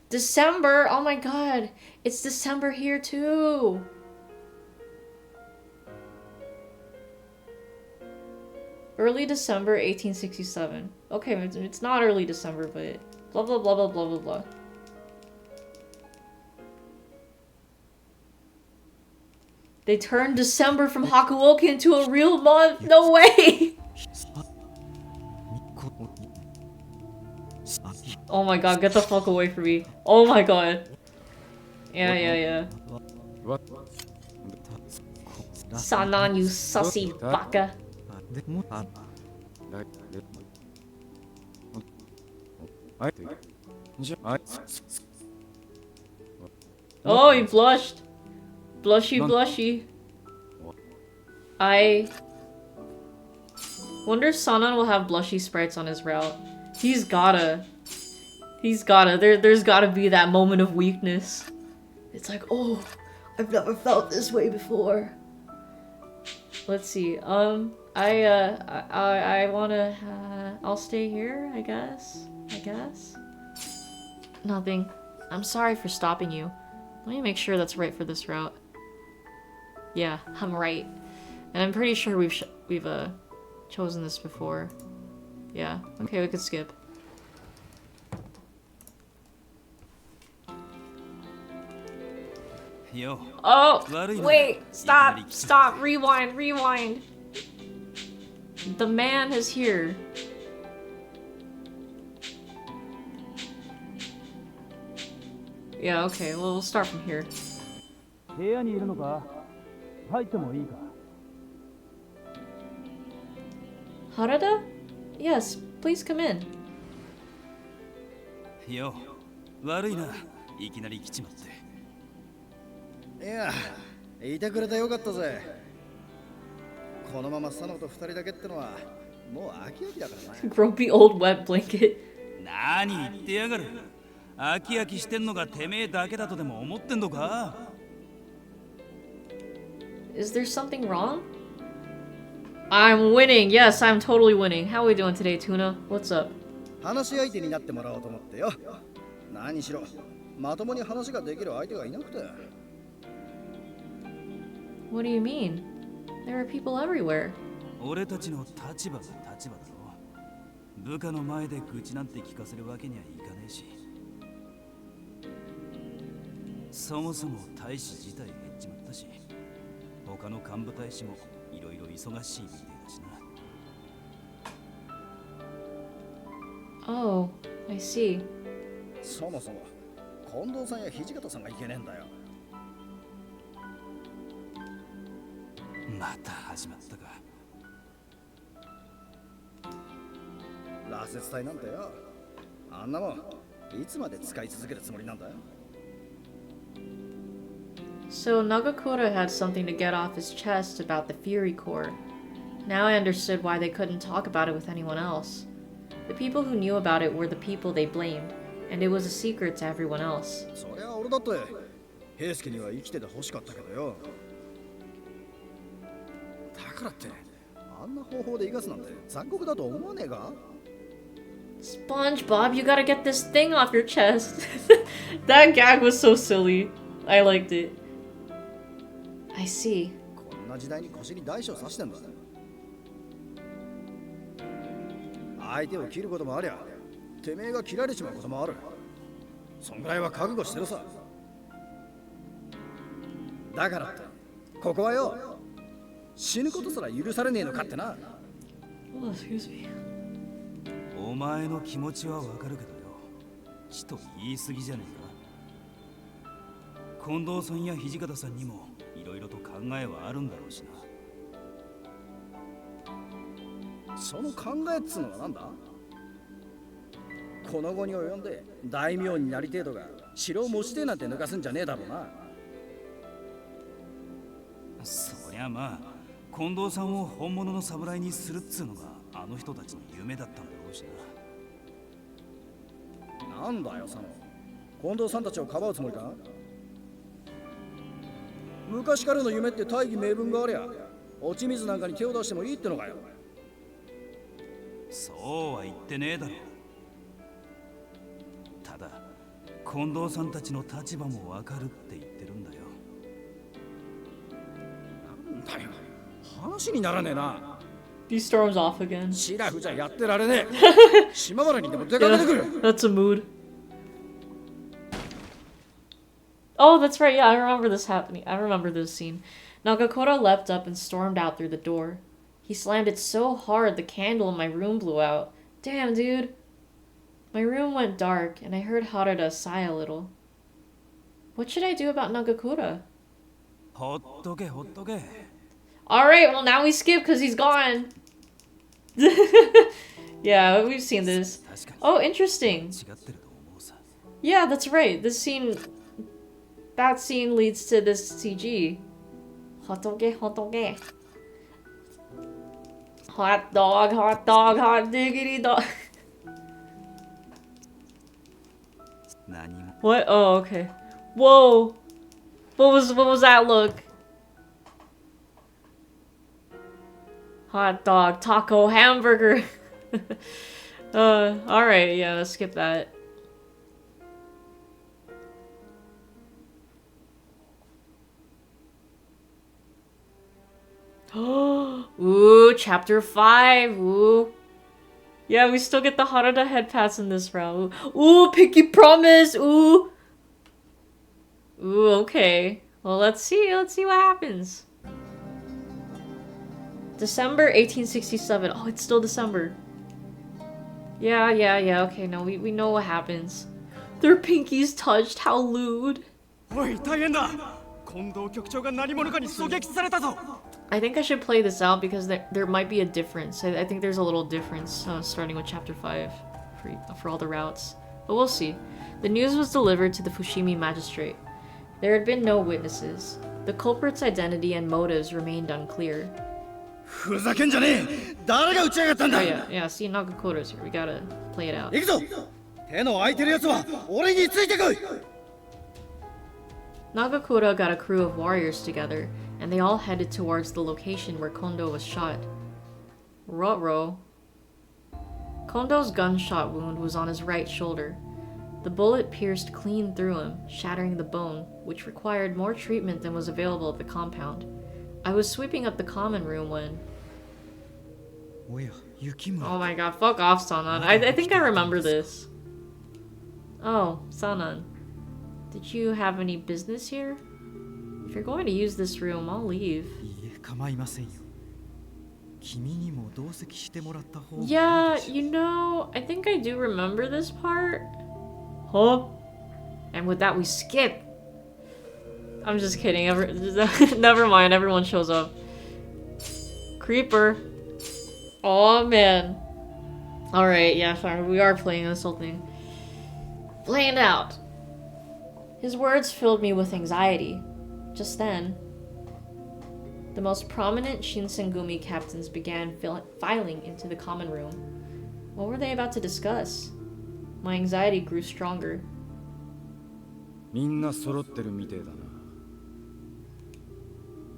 December! Oh my god! It's December here too! Early December 1867. Okay, it's not early December, but blah blah blah blah blah blah blah. They turned December from Hakuoka into a real month? No way! Oh my god, get the fuck away from me. Oh my god. Yeah. Sanan, you sussy baka. Oh, he blushed. Blushy. I wonder if Sanan will have blushy sprites on his route. He's gotta. There's gotta be that moment of weakness. It's like, oh, I've never felt this way before. Let's see. I wanna. I'll stay here. I guess. Nothing. I'm sorry for stopping you. Let me make sure that's right for this route. Yeah, I'm right. And I'm pretty sure we've chosen this before. Yeah, okay, we could skip. Yo. Oh, wait, stop, rewind. The man is here. Yeah, okay, well, we'll start from here. 部屋にいるのか？入ってもいいか？ Harada? Yes, please come in. よ、悪いな。いきなり来ちまって。いや、いてくれてよかったぜ。このまま佐野と二人だけってのはもう飽き飽きだからな。Grumpy old wet blanket. 何言ってやがる。飽き飽きしてんのがてめえだけだとでも思ってんのか？ Is there something wrong? I'm winning. Yes, I'm totally winning. How are we doing today, Tuna? What's up? 話し相手になってもらおうと思ってよ。何しろまともに話ができる相手がいなくて。What do you mean? There are people everywhere. 俺たちの立場が立場だろ。部下の前で愚痴なんて聞かせるわけにはいかねえし。そもそも大使自体減っちまったし、他の幹部大使もいろいろ忙しいみたいだしな。Oh, I see. そもそも近藤さんや土方さんがいけねえんだよ。また始まったか。羅刹隊なんてよ。あんなもんいつまで使い続けるつもりなんだよ。So Nagakura had something to get off his chest about the Fury Core. Now I understood why they couldn't talk about it with anyone else. The people who knew about it were the people they blamed, and it was a secret to everyone else. そりゃ俺だって平助には生きてて欲しかったけどよ。だからってあんな方法で生かすなんて残酷だと思わねえか？ SpongeBob, you gotta get this thing off your chest. That gag was so silly. I liked it. I see. こんな時代に腰に大小刺してんだ。相手を切ることもありゃ、てめえが切られちまうこともある。そんぐらいは覚悟してるさ。だからってここはよ、死ぬことすら許されねえのかってな。Oh, excuse me. お前の気持ちはわかるけどよ。ちと言い過ぎじゃねえか。近藤さんや土方さんにもいろいろと考えはあるんだろうしな。その考えっつうのはなんだ？この後に及んで大名になりてえとか城を持ちてえなんて抜かすんじゃねえだろうな。そりゃまあ、近藤さんを本物の侍にするっつうのがあの人たちの夢だったんだろうしな。なんだよ佐野、近藤さんたちをかばうつもりか？昔からの夢って大義名分がありゃ落ち水なんかに手を出してもいいってのかよ。そうは言ってねえだろ。ただ近藤さんたちの立場もわかるって言ってるんだよ。なんだよ、話にならねえな。 He storms off again. シラフじゃやってられねえ。島原にでも出かけてくる。 That's a mood. Oh, that's right. Yeah, I remember this happening. I remember this scene. Nagakura leapt up and stormed out through the door. He slammed it so hard the candle in my room blew out. Damn, dude. My room went dark, and I heard Harada sigh a little. What should I do about Nagakura? ほっとけほっとけ。 Alright, well now we skip because he's gone. Yeah, we've seen this. Oh, interesting. 違ってると思うさ。 Yeah, that's right. This scene... That scene leads to this CG. Hotoge, hotoge. Hot dog, hot diggity dog. 何も。 What? Oh, okay. Whoa. What was that look? Hot dog, taco, hamburger. Alright, yeah, let's skip that. Ooh, chapter 5. Ooh. Yeah, we still get the Harada head pass in this round. Ooh, Pinky Promise. Ooh. Ooh, okay. Well, let's see. Let's see what happens. December 1867. Oh, it's still December. Yeah. Okay, no, we know what happens. Their pinkies touched. How lewd. おい大変だ近藤局長が何者かに狙撃されたぞ I think I should play this out because there might be a difference. I think there's a little difference starting with chapter 5 for all the routes. But we'll see. The news was delivered to the Fushimi magistrate. There had been no witnesses. The culprit's identity and motives remained unclear. ふざけんじゃねえ誰が撃ちやがったん Oh だ yeah, see Nagakota's here. We gotta play it out. 行くぞ手の空いてるやつは俺についてこい Nagakura got a crew of warriors together, and they all headed towards the location where Kondo was shot. Ruh-roh. Kondo's gunshot wound was on his right shoulder. The bullet pierced clean through him, shattering the bone, which required more treatment than was available at the compound. I was sweeping up the common room when... おや雪村 Oh my god, fuck off, Sanan. I think I remember this. Oh, Sanan. Did you have any business here? If you're going to use this room, I'll leave. いえ構いませんよ君にも同席してもらった方がいい Yeah, you know, I think I do remember this part. Huh? And with that, we skip. I'm just kidding. Never mind, everyone shows up. Creeper. Oh man. Alright, yeah, sorry, we are playing this whole thing. Playing it out. His words filled me with anxiety. Just then, the most prominent Shinsengumi captains began filing into the common room. What were they about to discuss? My anxiety grew stronger. みんな揃ってるみてえだな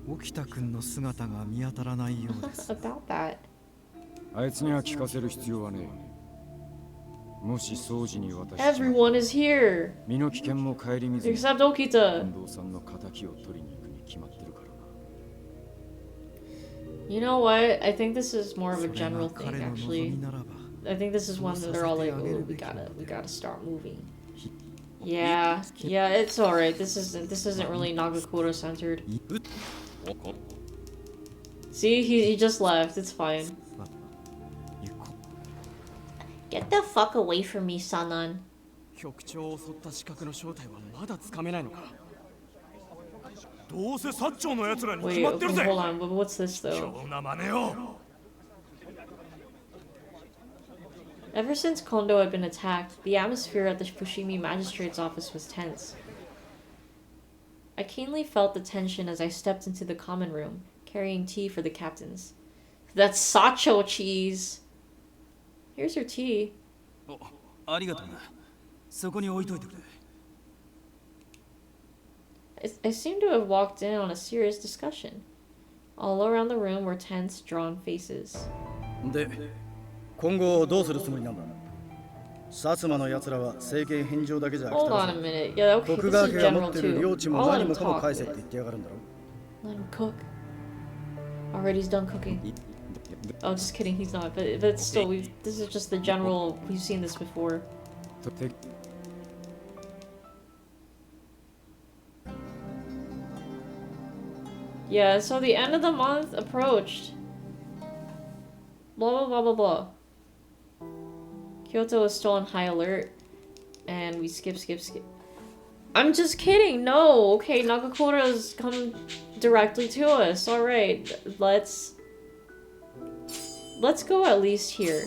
沖田君の姿が見当たらないようです About that. あいつには聞かせる必要はねえもし掃除に渡しちゃ Everyone is here! 身の危険も顧みずに Except Okita! 近藤さんの仇を取りに行くに決まってるからな You know what? I think this is more of a それが general 彼 thing, の望 actually. みならば I think this is one that they're all like, oh, we gotta start moving. Yeah, it's alright. This isn't really Nagakura centered. See, he just left. It's fine. 行こ Get the fuck away from me, Sanan. 局長を襲った刺客の正体はまだつかめないのかどうせ薩長の奴らに決 Wait, まってるぜ hold on. What's this though? こんな真似を Ever since Kondo had been attacked, the atmosphere at the Fushimi magistrate's office was tense. I keenly felt the tension as I stepped into the common room, carrying tea for the captains. That's Sacho cheese! Here's your tea. おありがとうなそこに置いといてくれ I seemed to have walked in on a serious discussion. All around the room were tense, drawn faces. で今後どうするつもりなんだ薩摩の奴らは政権返上だけじゃ飽き Hold たら on a ず minute. Yeah, okay, 徳 this 川 is 家が持 general ってる too. 領地も I'll let 何 him もかも talk. 返せって言ってやがるんだろ Let him cook. Alright, he's done cooking. Oh, just kidding, he's not. But still, this is just the general. We've seen this before. て Yeah, so the end of the month approached. Blah blah blah blah blah. Kyoto is still on high alert. And we skip. I'm just kidding, no! Okay, Nagakura's come directly to us. Alright, let's go at least here.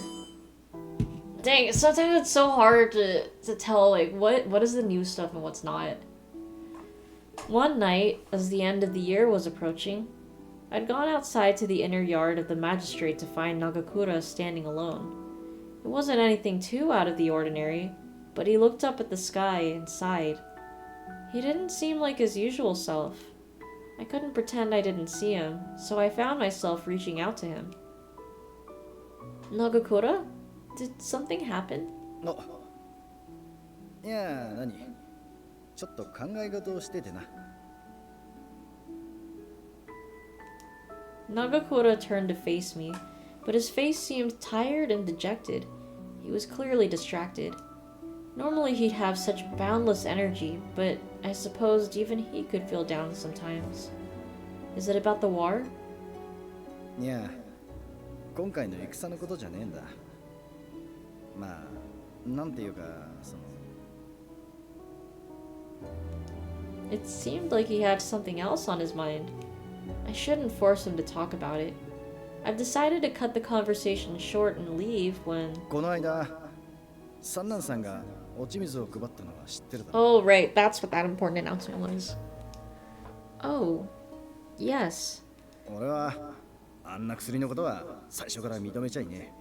Dang, sometimes it's so hard to tell, like, what is the new stuff and what's not. One night, as the end of the year was approaching, I'd gone outside to the inner yard of the magistrate to find Nagakura standing alone. It wasn't anything too out of the ordinary, but he looked up at the sky and sighed. He didn't seem like his usual self. I couldn't pretend I didn't see him, so I found myself reaching out to him. Nagakura? Did something happen? あいや何ちょっと考え事をしててな Nagakura turned to face me, but his face seemed tired and dejected. He was clearly distracted. Normally he'd have such boundless energy, but I supposed even he could feel down sometimes. Is it about the war? いや、今回の戦のことじゃねえんだ。まあ、なんていうか、その。 It seemed like he had something else on his mind. I shouldn't force him to talk about it. I've decided to cut the conversation short and leave when... この間、三男さんが落ち水を配ったのは知ってるだろ。 Oh, right, that's what that important announcement was. Oh, yes. 俺はあんな薬のことは最初から認めちゃいねえ。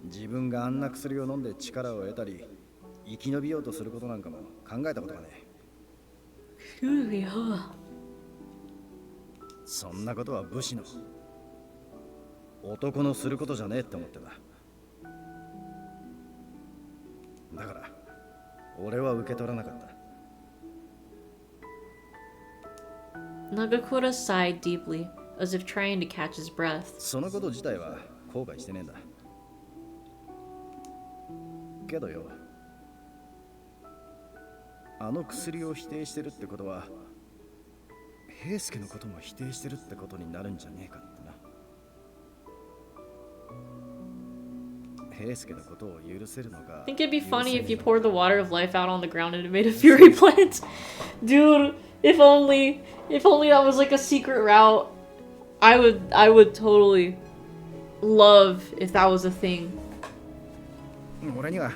自分があんな薬を飲んで力を得たり生き延びようとすることなんかも考えたことがねえ。そんなことは武士の男のすることじゃねえって思ってた。だから俺は受け取らなかった。 Nagakura sighed deeply, as if trying to catch his breath. そのこと自体は後悔してねえんだ。けどよ、あの薬を否定してるってことは平助のことも否定してるってことになるんじゃねえかってな。平助のことを許せるのか。 I think it'd be funny if you poured the water of life out on the ground and it made a fury plant. Dude, if only that was like a secret route. I would totally love if that was a thing. 俺には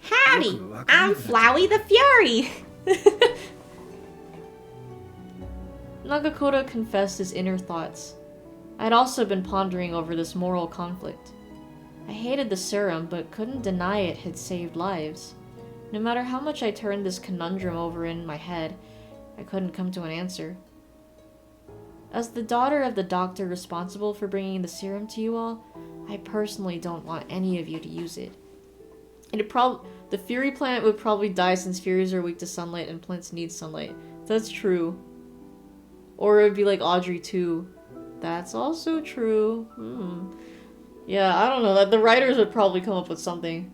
Howdy, I'm Flowey the Fury. Nagakura confessed his inner thoughts. I'd also been pondering over this moral conflict. I hated the serum, but couldn't deny it had saved lives. No matter how much I turned this conundrum over in my head, I couldn't come to an answer. As the daughter of the doctor responsible for bringing the serum to you all, I personally don't want any of you to use it. The Fury plant would probably die since Furies are weak to sunlight and plants need sunlight. That's true. Or it would be like Audrey too. That's also true. Yeah, I don't know. The writers would probably come up with something.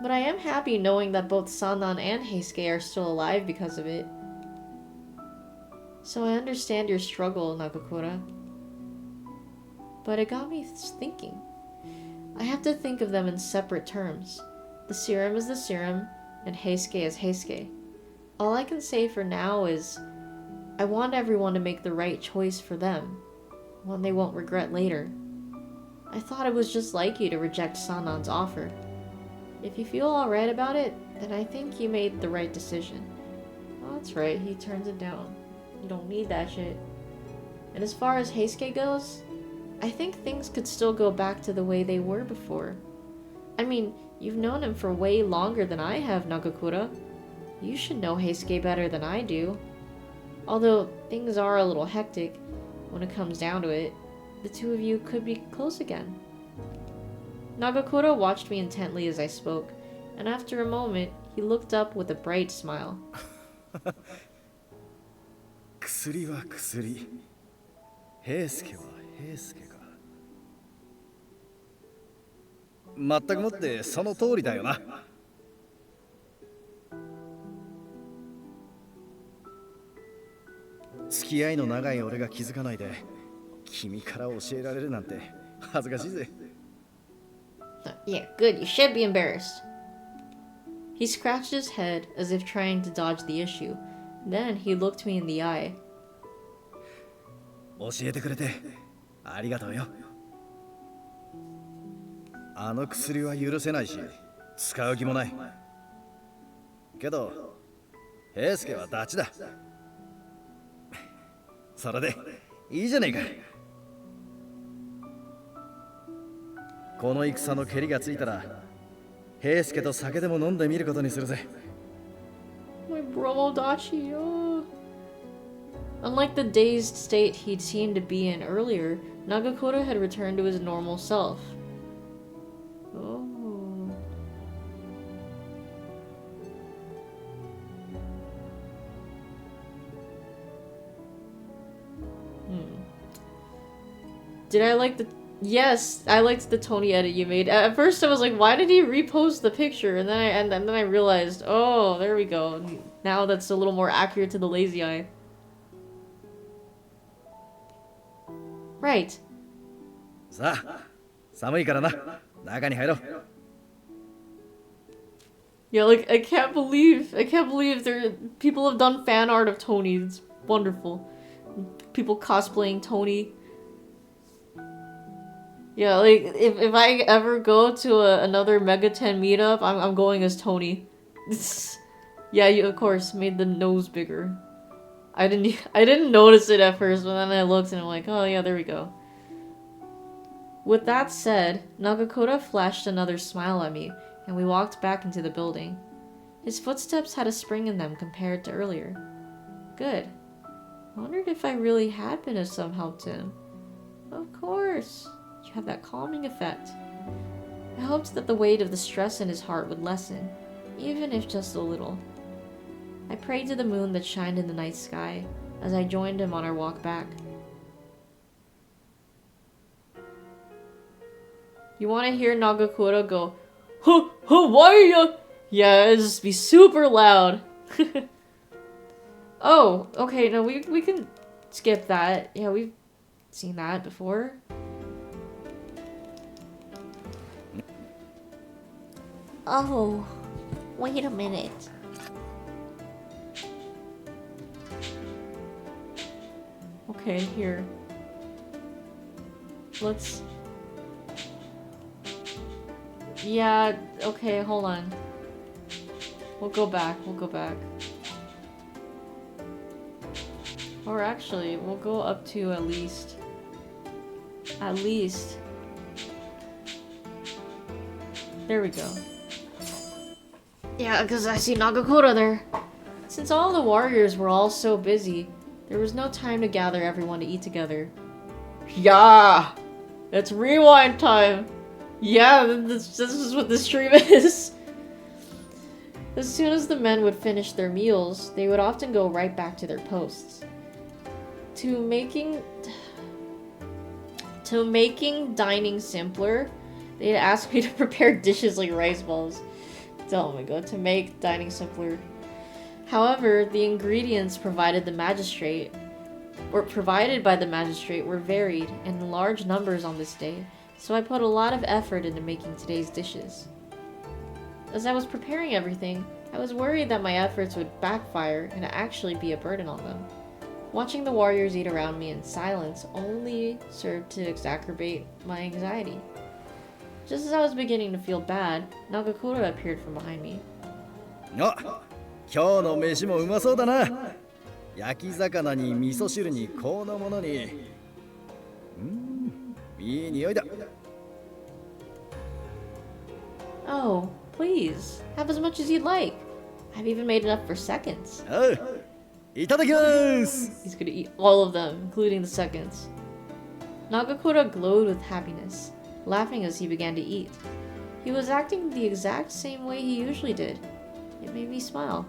But I am happy knowing that both Sannan and Heisuke are still alive because of it. So I understand your struggle, Nagakura. But it got me thinking. I have to think of them in separate terms. The serum is the serum, and Heisuke is Heisuke. All I can say for now is, I want everyone to make the right choice for them, one they won't regret later. I thought it was just like you to reject Sannan's offer. If you feel alright about it, then I think you made the right decision. Oh, that's right, he turns it down. You don't need that shit. And as far as Heisuke goes, I think things could still go back to the way they were before. I mean, you've known him for way longer than I have, Nagakura. You should know Heisuke better than I do. Although things are a little hectic, when it comes down to it, the two of you could be close again. Nagakura watched me intently as I spoke, and after a moment, he looked up with a bright smile. 薬は薬。平助は平助か。まったくもってその通りだよな。付き合いの長い俺が気づかないで君から教えられるなんて恥ずかしいぜ。Yeah, good. You should be embarrassed. He scratched his head as if trying to dodge the issue. Then he looked me in the eye. 教えてくれてありがとうよ。あの薬は許せないし使う気もない。けど平助はダチだ。それでいいじゃねえか。この戦の蹴りがついたら平助と酒でも飲んでみることにするぜ。 My Bromodachi, oh. Unlike the dazed state he'd seemed to be in earlier, Nagakura had returned to his normal self. Oh. Did I like the... Yes, I liked the Tony edit you made. At first I was like, why did he repost the picture? And then I realized, oh, there we go. Now that's a little more accurate to the lazy eye. Right. さあ、寒いからな。中に入ろう。 Yeah, like, I can't believe people have done fan art of Tony. It's wonderful. People cosplaying Tony. Yeah, like, if I ever go to another Mega 10 meetup, I'm going as Tony. Yeah, you, of course, made the nose bigger. I didn't notice it at first, but then I looked and I'm like, oh yeah, there we go. With that said, Nagakura flashed another smile at me, and we walked back into the building. His footsteps had a spring in them compared to earlier. Good. I wondered if I really had been of some help to him. Of course. You have that calming effect. I hoped that the weight of the stress in his heart would lessen, even if just a little. I prayed to the moon that shined in the night sky as I joined him on our walk back. You want to hear Nagakura go, huh, why are you? Yeah, it'll just be super loud. Oh, okay, no, we can skip that. Yeah, we've seen that before. Oh, wait a minute. Okay, here. Let's... Yeah, okay, hold on. We'll go back. Or actually, we'll go up to at least... There we go. Yeah, because I see Nagakura there. Since all the warriors were all so busy, there was no time to gather everyone to eat together. Yeah! It's rewind time! Yeah, this is what the stream is. As soon as the men would finish their meals, they would often go right back to their posts. To making dining simpler, they'd ask me to prepare dishes like rice balls. Oh my god, to make dining simpler. However, the ingredients provided by the magistrate were varied and in large numbers on this day, so I put a lot of effort into making today's dishes. As I was preparing everything, I was worried that my efforts would backfire and actually be a burden on them. Watching the warriors eat around me in silence only served to exacerbate my anxiety. Just as I was beginning to feel bad, Nagakura appeared from behind me. あ、今日の飯もうまそうだな。焼き魚に味噌汁にこのものに。いい匂いだ。Oh, please, have as much as you'd like. I've even made enough for seconds. おう、いただきます。 He's gonna eat all of them, including the seconds. Nagakura glowed with happiness, laughing as he began to eat. He was acting the exact same way he usually did. It made me smile.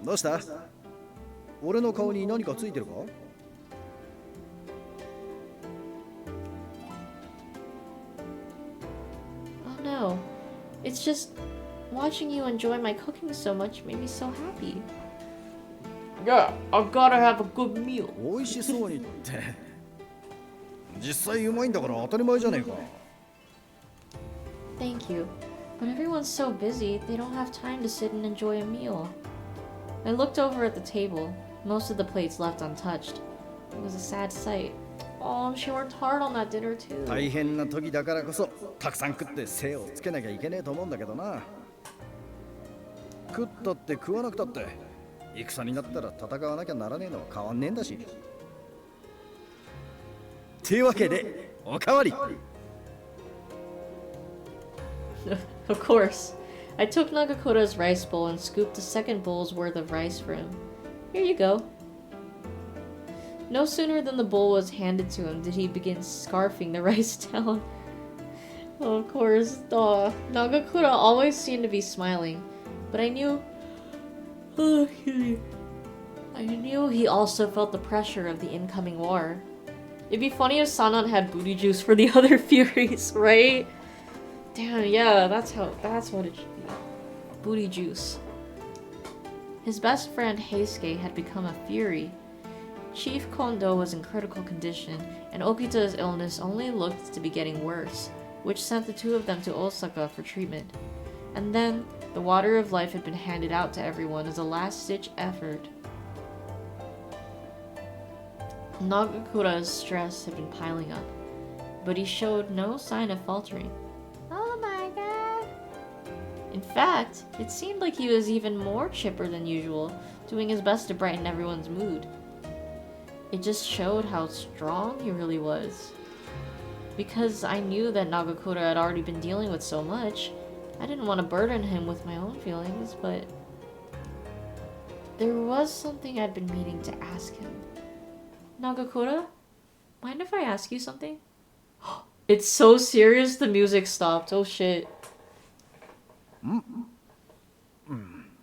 どうした？俺の顔に何かついてるか？ Oh no, it's just watching you enjoy my cooking so much made me so happy. Yeah, I've gotta have a good meal. 美味しそうにって。実際うまいんだから当たり前じゃねえか。 Thank you, but everyone's so busy they don't have time to sit and enjoy a meal. I looked over at the table, most of the plates left untouched. It was a sad sight. Oh, she worked hard on that dinner too. 大変な時だからこそたくさん食って精をつけなきゃいけねえと思うんだけどな。食ったって食わなくたって戦になったら戦わなきゃならねえのは変わんねえんだし。っていうわけでおかわり。Of course. I took Nagakura's rice bowl and scooped a second bowl's worth of rice for him. Here you go. No sooner than the bowl was handed to him did he begin scarfing the rice down. Oh, of course. Nagakura always seemed to be smiling, but I knew he also felt the pressure of the incoming war. It'd be funny if Sanan had booty juice for the other Furies, right? Damn, yeah, that's what it should be. Booty juice. His best friend Heisuke had become a Fury. Chief Kondo was in critical condition, and Okita's illness only looked to be getting worse, which sent the two of them to Osaka for treatment. And then, the water of life had been handed out to everyone as a last-ditch effort. Nagakura's stress had been piling up, but he showed no sign of faltering. Oh my god. In fact, it seemed like he was even more chipper than usual, doing his best to brighten everyone's mood. It just showed how strong he really was. Because I knew that Nagakura had already been dealing with so much, I didn't want to burden him with my own feelings, but there was something I'd been meaning to ask him. Nagakura, mind if I ask you something? It's so serious the music stopped. Oh shit.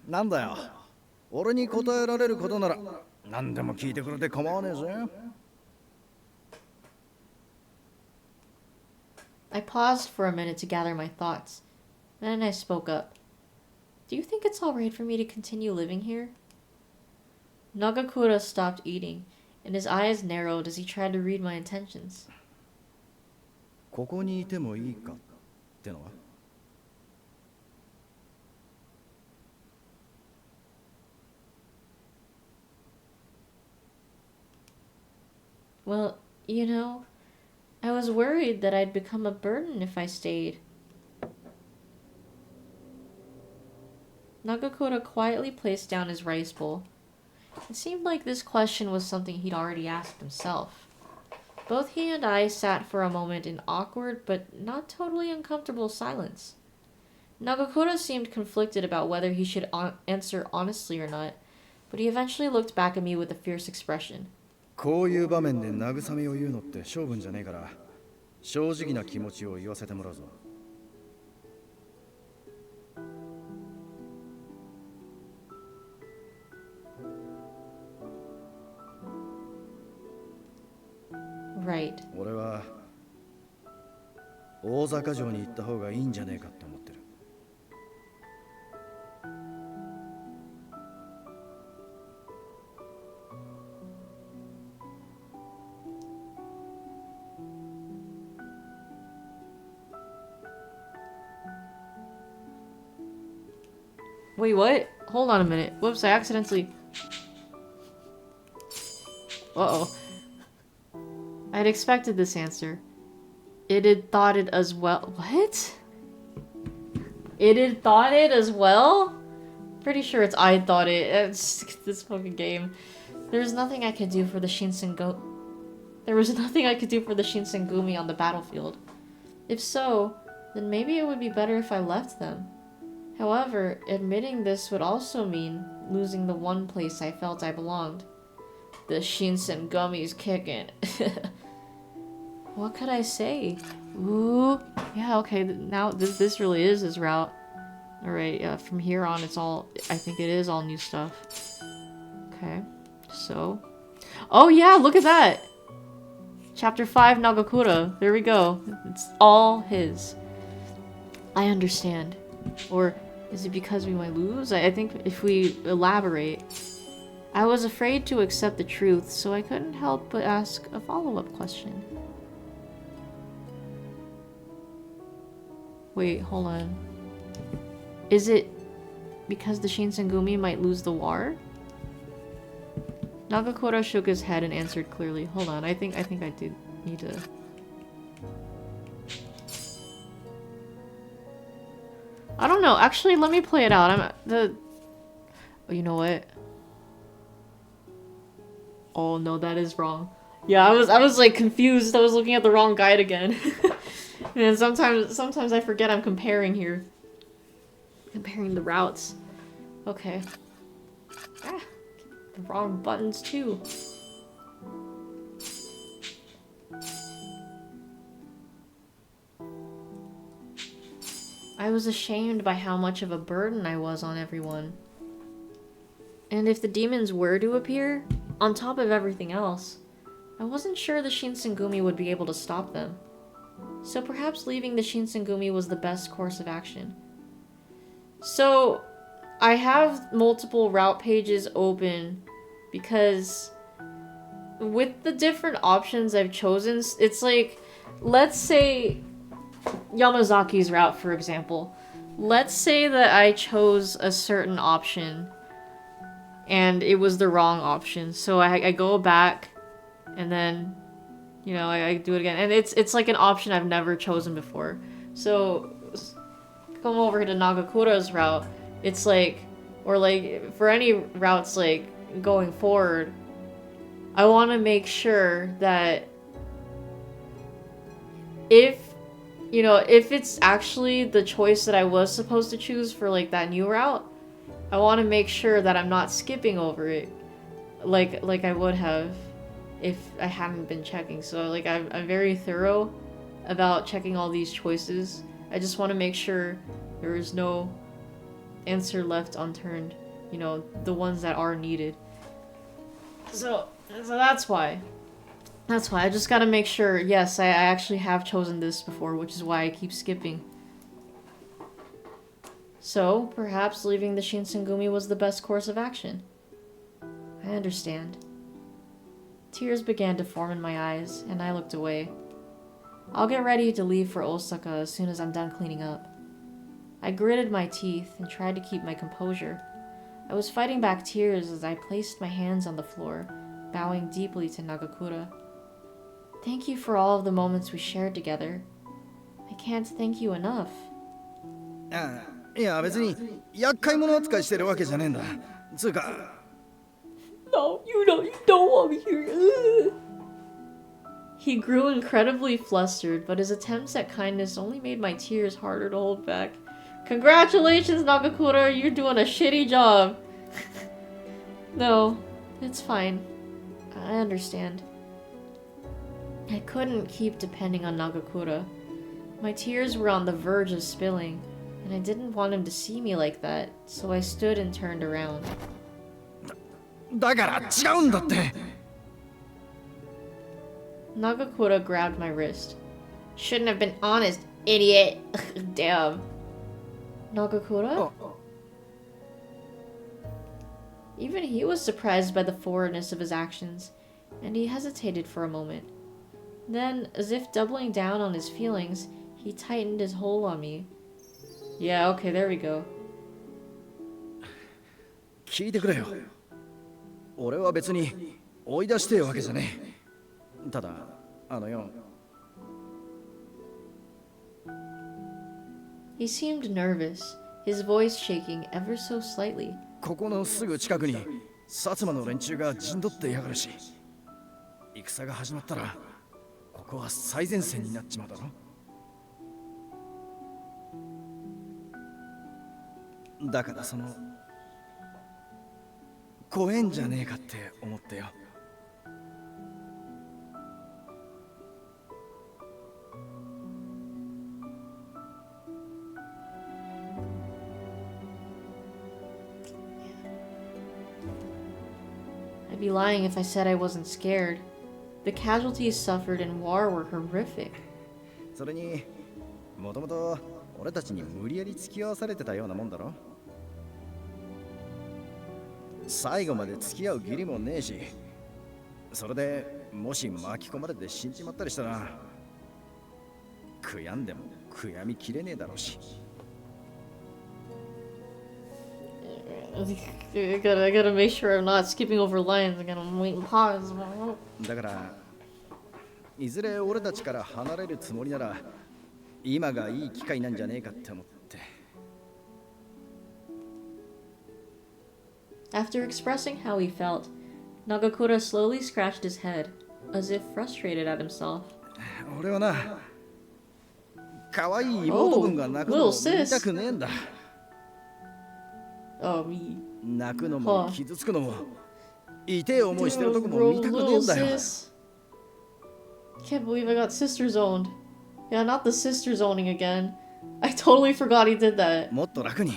なんだよ。俺に答えられることなら何でも聞いてくれて構わねえぜ。I paused for a minute to gather my thoughts. Then I spoke up. Do you think it's alright for me to continue living here? Nagakura stopped eating, and his eyes narrowed as he tried to read my intentions. ここにいてもいいかってのは Well, you know, I was worried that I'd become a burden if I stayed. Nagakura quietly placed down his rice bowl. It seemed like this question was something he'd already asked himself. Both he and I sat for a moment in awkward but not totally uncomfortable silence. Nagakura seemed conflicted about whether he should answer honestly or not, but he eventually looked back at me with a fierce expression. こういう場面で慰めを言うのって勝負じゃねえから正直な気持ちを言わせてもらうぞ。Right. 俺は大阪城に行った方がいいんじゃねえかって思ってる。Wait, what? Hold on a minute. Whoops, I accidentally... Uh-oh. I'd expected this answer. It had thought it as well. What? It had thought it as well? Pretty sure it's I thought it. It's this fucking game. There's nothing I could do for the Shinsengumi. There was nothing I could do for the Shinsengumi on the battlefield. If so, then maybe it would be better if I left them. However, admitting this would also mean losing the one place I felt I belonged. The Shinsengumi's kicking. What could I say? Ooh, yeah, okay, now this really is his route. Alright, yeah, from here on it's all, I think it is all new stuff. Okay, so... Oh yeah, look at that! Chapter 5 Nagakura, there we go. It's all his. I understand. Or is it because we might lose? I think if we elaborate... I was afraid to accept the truth, so I couldn't help but ask a follow-up question. Wait, hold on. Is it because the Shinsengumi might lose the war? Nagakura shook his head and answered clearly. Hold on, I think I did need to... I don't know. Actually, let me play it out. Oh, you know what? Oh no, that is wrong. Yeah, I was like confused. I was looking at the wrong guide again. And sometimes I forget I'm comparing here. Comparing the routes. Okay. Ah, the wrong buttons too. I was ashamed by how much of a burden I was on everyone. And if the demons were to appear, on top of everything else, I wasn't sure the Shinsengumi would be able to stop them. So perhaps leaving the Shinsengumi was the best course of action. So, I have multiple route pages open because with the different options I've chosen, it's like, let's say Yamazaki's route, for example. Let's say that I chose a certain option and it was the wrong option. So I go back and then, you know, I do it again. And it's like an option I've never chosen before. So come over to Nagakura's route, it's like, or like for any routes like going forward, I want to make sure that if it's actually the choice that I was supposed to choose for like that new route, I want to make sure that I'm not skipping over it like I would have if I hadn't been checking. So like I'm very thorough about checking all these choices. I just want to make sure there is no answer left unturned, you know, the ones that are needed. So that's why. That's why I just gotta make sure, yes, I actually have chosen this before, which is why I keep skipping. So, perhaps leaving the Shinsengumi was the best course of action. I understand. Tears began to form in my eyes, and I looked away. I'll get ready to leave for Osaka as soon as I'm done cleaning up. I gritted my teeth and tried to keep my composure. I was fighting back tears as I placed my hands on the floor, bowing deeply to Nagakura. Thank you for all of the moments we shared together. I can't thank you enough. いや別に厄介者扱いしてるわけじゃねえんだ。つうか No, you don't want me here. Ugh. He grew incredibly flustered, but his attempts at kindness only made my tears harder to hold back. Congratulations, Nagakura, you're doing a shitty job. No, it's fine. I understand. I couldn't keep depending on Nagakura. My tears were on the verge of spilling, and I didn't want him to see me like that, so I stood and turned around. だから違うんだって。 Nagakura grabbed my wrist. Shouldn't have been honest, idiot. Damn. Nagakura? Even he was surprised by the forwardness of his actions, and he hesitated for a moment. Then, as if doubling down on his feelings, he tightened his hold on me. Yeah, okay, there we go. 聞いてくれよ。俺は別に追い出してるわけじゃねえ。ただよ。He seemed nervous, his voice shaking ever so slightly. ここのすぐ近くに薩摩の連中が陣取ってやがるし、戦が始まったらここは最前線になっちまうだろ。だからその怖えんじゃねえかって思ってよ。I'd be lying if I said I wasn't scared. The casualties suffered in war were horrific. それにもともと俺たちに無理やり付き合わされてたようなもんだろ。最後まで付き合う義理もねえし、それでもし巻き込まれて死んじまったりしたら悔やんでも悔やみきれねえだろうし。I gotta make sure I'm not skipping over lines. I gotta wait and pause. だからいずれ俺たちから離れるつもりなら今がいい機会なんじゃねえかって思って。 After expressing how he felt, Nagakura slowly scratched his head, as if frustrated at himself. 俺はな、可愛い妹分が泣くのを見たくねえんだ。 Oh, me. 泣くのも傷つくのも痛え思いしてるとこも見たくねえんだよ。 Can't believe I got sister zoned. Yeah, not the sister zoning again. I totally forgot he did that. もっと楽に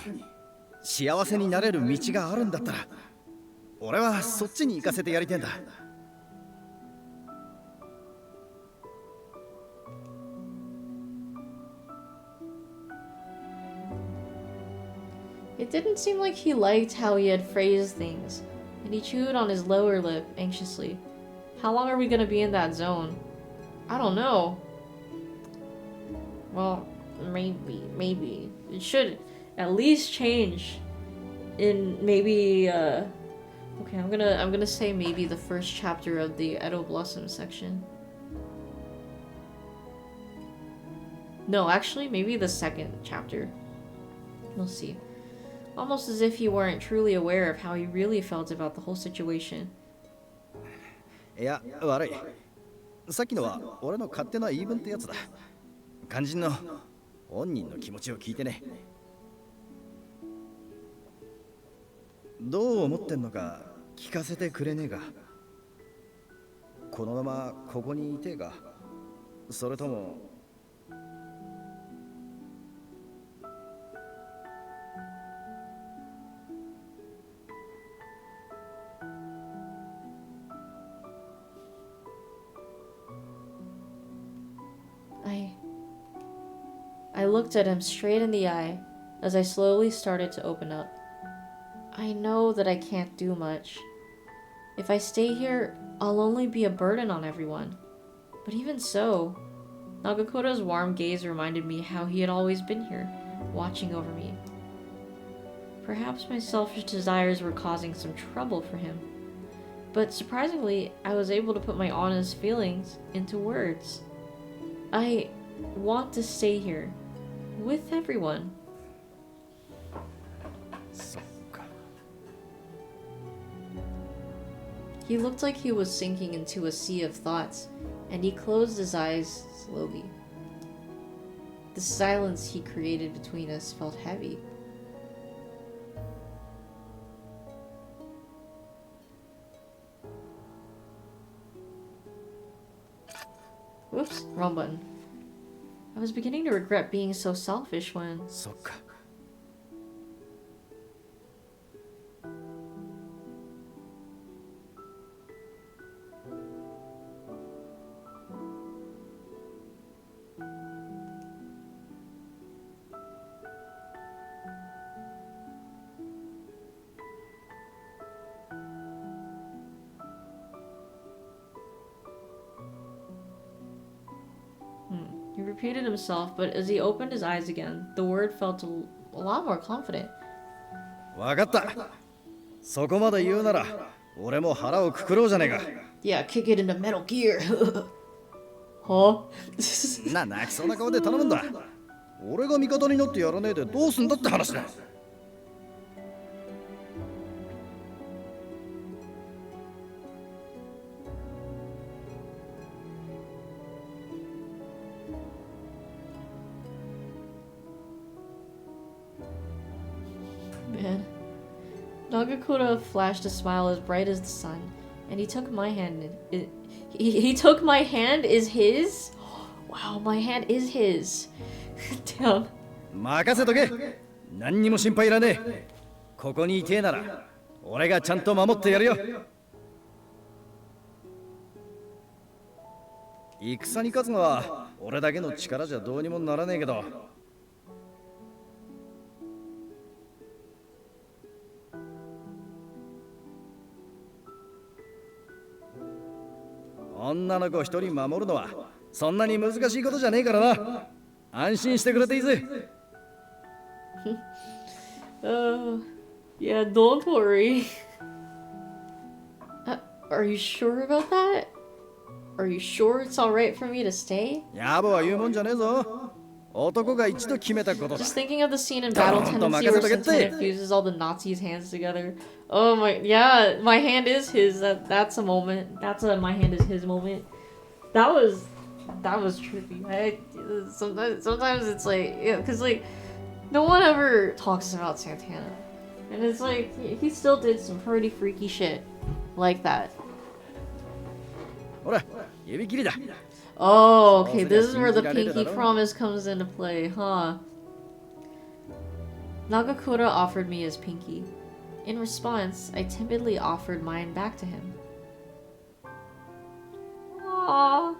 幸せになれる道があるんだったら俺はそっちに行かせてやりてんだ。It didn't seem like he liked how he had phrased things, and he chewed on his lower lip anxiously. How long are we gonna be in that zone? I don't know. Well, maybe. It should at least change in maybe, okay, I'm gonna say maybe the first chapter of the Edo Blossom section. No, actually, maybe the second chapter. We'll see. Almost as if he weren't truly aware of how he really felt about the whole situation. いや、悪い。さっきのは俺の勝手な言い分ってやつだ。肝心の本人の気持ちを聞いてね。どう思ってんのか聞かせてくれねえか。このままここにいてえか。それとも。I looked at him straight in the eye as I slowly started to open up. I know that I can't do much. If I stay here, I'll only be a burden on everyone. But even so, Nagakota's warm gaze reminded me how he had always been here, watching over me. Perhaps my selfish desires were causing some trouble for him. But surprisingly, I was able to put my honest feelings into words. I want to stay here, with everyone. He looked like he was sinking into a sea of thoughts, and he closed his eyes slowly. The silence he created between us felt heavy. Whoops, wrong button. I was beginning to regret being so selfish when... そっか。He repeated himself, but as he opened his eyes again, the word felt a lot more confident. わかった。そこまで言うなら、俺も腹をくくろうじゃねえか。Yeah, kick it into Metal Gear. Huh? 泣きそうな顔で頼むんだ。俺が味方になってやらねえでどうすんだって話だ。Man. Nagakura flashed a smile as bright as the sun, and he took my hand. He took my hand is his? Wow, my hand is his. Damn. 任せとけ。何にも心配いらねえ。ここにいてえなら、俺がちゃんと守ってやるよ。戦に勝つのは俺だけの力じゃどうにもならねえけど。女の子一人守るのはそんなに難しいことじゃねえからな。安心してくれていいぜ。Yeah, don't worry. Are you sure about that? Are you sure it's alright for me to stay? 野暮は言うもんじゃねえぞ。男が一度決めたことだ。 Just thinking of the scene in Battle Tendency where Santana fuses all the Nazis' hands together. Oh my, yeah, my hand is his. That's a moment. That's a my hand is his moment. That was trippy. Sometimes it's like, yeah, because like, no one ever talks about Santana, and it's like he still did some pretty freaky shit like that. ほら、指切りだ。 Oh, okay, this is where the pinky promise comes into play, huh? Nagakura offered me his pinky. In response, I timidly offered mine back to him. Aww.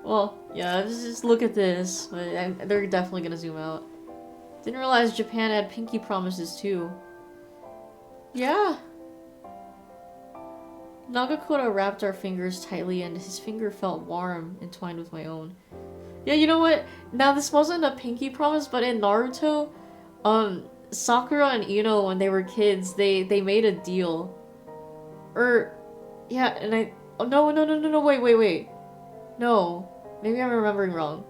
Well, yeah, just look at this. They're definitely gonna zoom out. Didn't realize Japan had pinky promises too. Yeah. Nagakura wrapped our fingers tightly and his finger felt warm, entwined with my own. Yeah, you know what? Now this wasn't a pinky promise, but in Naruto, Sakura and Ino, when they were kids, they made a deal. Yeah, and oh, no, wait. No. Maybe I'm remembering wrong.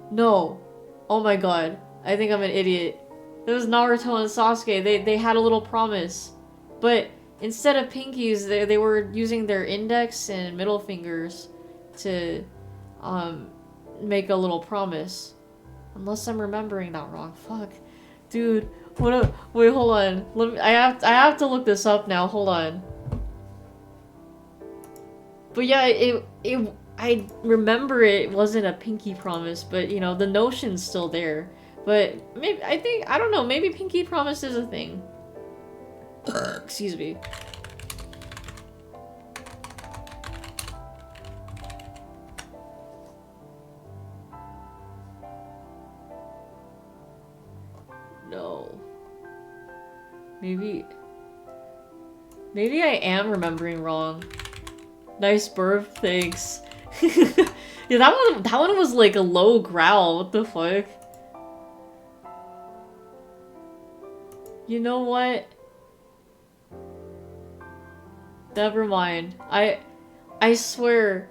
No. Oh my god. I think I'm an idiot. It was Naruto and Sasuke. They had a little promise. But instead of pinkies, they were using their index and middle fingers to make a little promise. Unless I'm remembering that wrong. Fuck. Dude, wait, hold on. I have to look this up now. Hold on. But yeah, I remember it wasn't a pinky promise, but you know, the notion's still there. But maybe I don't know, maybe pinky promise is a thing. Excuse me. No. Maybe I am remembering wrong. Nice burp, thanks. Yeah, that one was like a low growl. What the fuck? You know what? Never mind. I swear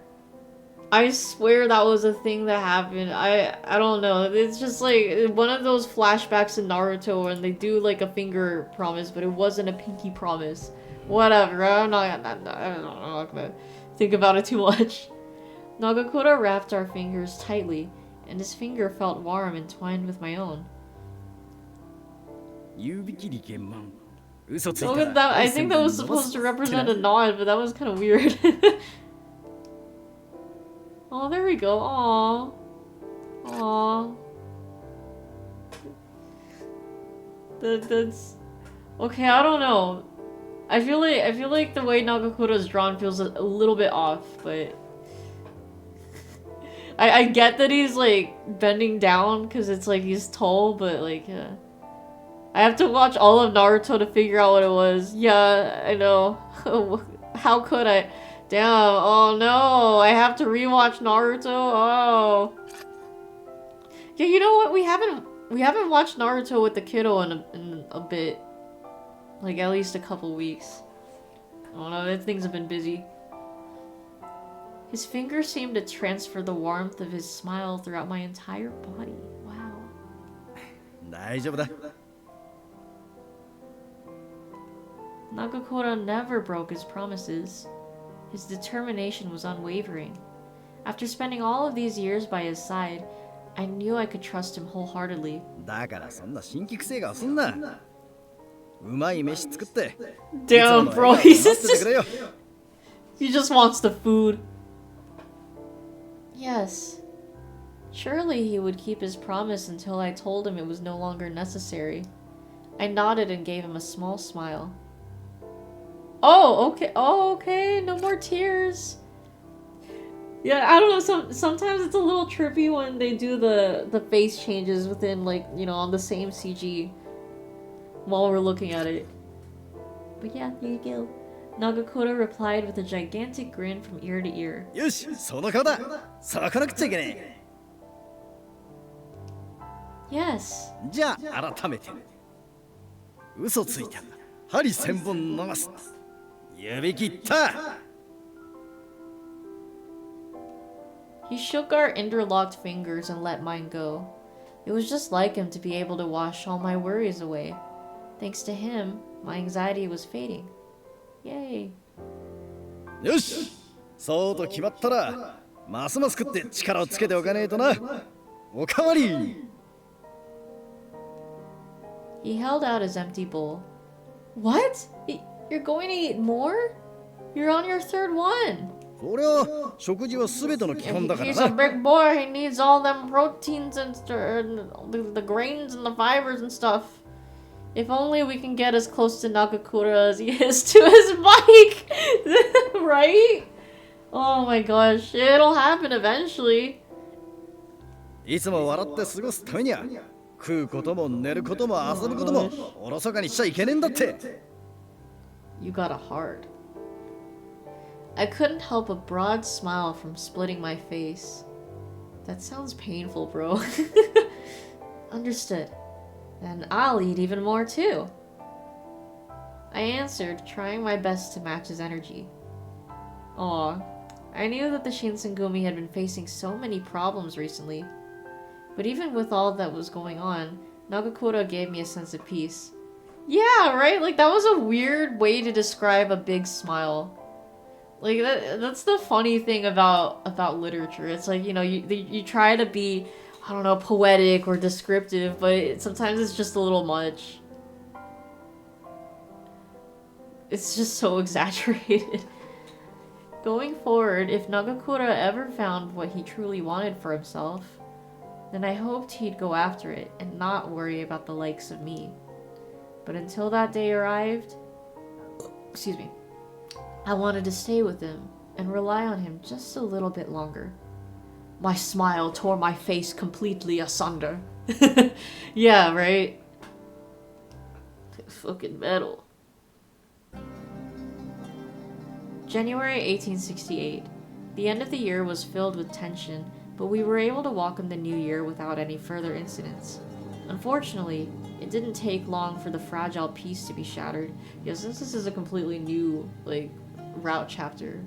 that was a thing that happened. I don't know. It's just like one of those flashbacks in Naruto when they do like a finger promise, but it wasn't a pinky promise. Whatever. I'm not gonna think about it too much. Nagakura wrapped our fingers tightly, and his finger felt warm entwined with my own. Look at that. I think that was supposed to represent a nod, but that was kind of weird. Oh, there we go. Aww. Aww. That's... Okay, I don't know. I feel like the way Nagakura is drawn feels a little bit off, but... I get that he's, like, bending down because it's, like, he's tall, but, like, I have to watch all of Naruto to figure out what it was. Yeah, I know. How could I? Damn, oh no, I have to rewatch Naruto, oh. Yeah, you know what, we haven't watched Naruto with the kiddo in a bit. Like, at least a couple weeks. I don't know, things have been busy. His fingers seemed to transfer the warmth of his smile throughout my entire body. Wow. 大丈夫だ。 Nagakura never broke his promises. His determination was unwavering. After spending all of these years by his side, I knew I could trust him wholeheartedly. だからそんな新規癖がすんな。うまい飯作って。 Damn, bro, he just wants the food. Yes. Surely he would keep his promise until I told him it was no longer necessary. I nodded and gave him a small smile. Oh, okay. Oh, okay. No more tears. Yeah, I don't know. Sometimes it's a little trippy when they do the face changes within, like, you know, on the same CG while we're looking at it. But yeah, there you go. Nagakura replied with a gigantic grin from ear to ear. よし、その顔だ。さあ、来なくちゃいけねえ。 Yes. じゃあ、改めて。嘘ついた。針千本逃す。指切った。 He shook our interlocked fingers and let mine go. It was just like him to be able to wash all my worries away. Thanks to him, my anxiety was fading. Yay. よし、そうと決まったら、ますます食って力をつけておかねえとな。おかわり。 He held out his empty bowl. What? You're going to eat more? You're on your third one. そりゃ、食事は全ての基本だから He's a な。 big boy. He needs all them proteins and the grains and the fibers and stuff. If only we can get as close to Nagakura as he is to his bike. Right? Oh my gosh. It'll happen eventually. いつも笑って過ごすためには、食うことも寝ることも遊ぶこともおろそかにしちゃいけねえんだって。 You got a heart. I couldn't help a broad smile from splitting my face. That sounds painful, bro. Understood. Then I'll eat even more too. I answered, trying my best to match his energy. Aw, I knew that the Shinsengumi had been facing so many problems recently. But even with all that was going on, Nagakura gave me a sense of peace. Yeah, right? Like, that was a weird way to describe a big smile. Like, that's the funny thing about literature. It's like, you know, you try to be, I don't know, poetic or descriptive, but sometimes it's just a little much. It's just so exaggerated. Going forward, if Nagakura ever found what he truly wanted for himself, then I hoped he'd go after it and not worry about the likes of me. But until that day arrived, excuse me, I wanted to stay with him and rely on him just a little bit longer. My smile tore my face completely asunder. Yeah, right? Fucking metal. January 1868. The end of the year was filled with tension, but we were able to welcome the new year without any further incidents. Unfortunately, it didn't take long for the fragile peace to be shattered. Yeah, since this is a completely new, like, route chapter,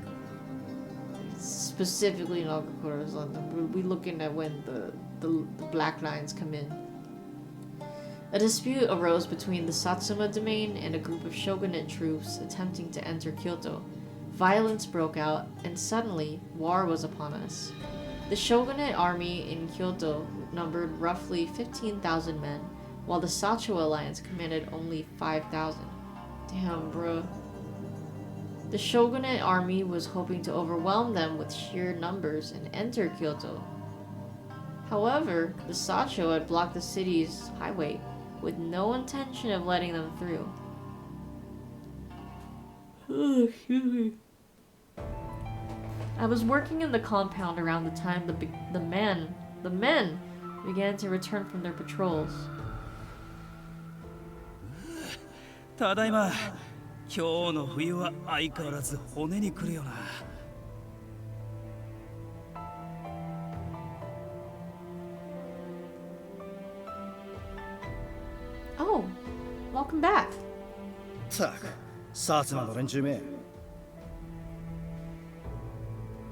specifically Nagakura's London, we're looking at when the black lines come in. A dispute arose between the Satsuma domain and a group of shogunate troops attempting to enter Kyoto. Violence broke out, and suddenly, war was upon us. The shogunate army in Kyoto numbered roughly 15,000 men, while the Sacho alliance commanded only 5,000. Damn, bro. The shogunate army was hoping to overwhelm them with sheer numbers and enter Kyoto. However, the Sacho had blocked the city's highway, with no intention of letting them through. Oh, excuse me. I was working in the compound around the time the men began to return from their patrols. ただいま。今日の冬は相変わらず骨にくるよな。Oh, welcome back. さあ、薩摩の連中め。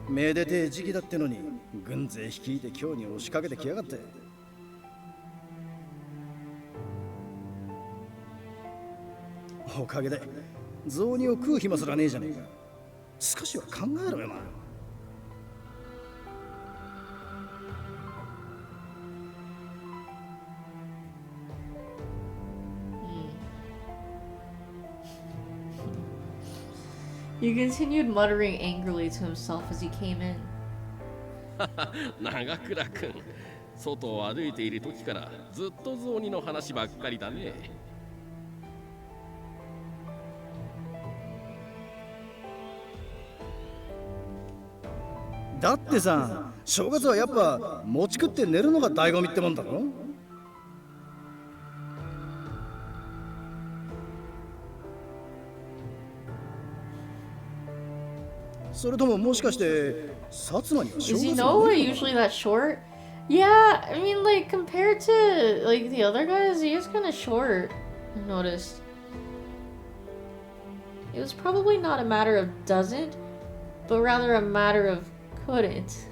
めでてえ時期だってのに軍勢率いて京に押しかけてきやがって。おかげで雑煮を食う暇すらねえじゃねえか。少しは考えろよな。He continued muttering angrily to himself as he came in. 長倉君、外を歩いている時からずっと雑煮の話ばっかりだね。だってさ、正月はやっぱ餅食って寝るのが醍醐味ってもんだろ。それとももしかして薩摩には正 Is he 月 Noah はねえの usually that short? Yeah, I mean, like, compared to, like, the other guys, he is kind of short, I noticed. It was probably not a matter of doesn't, but rather a matter of couldn't.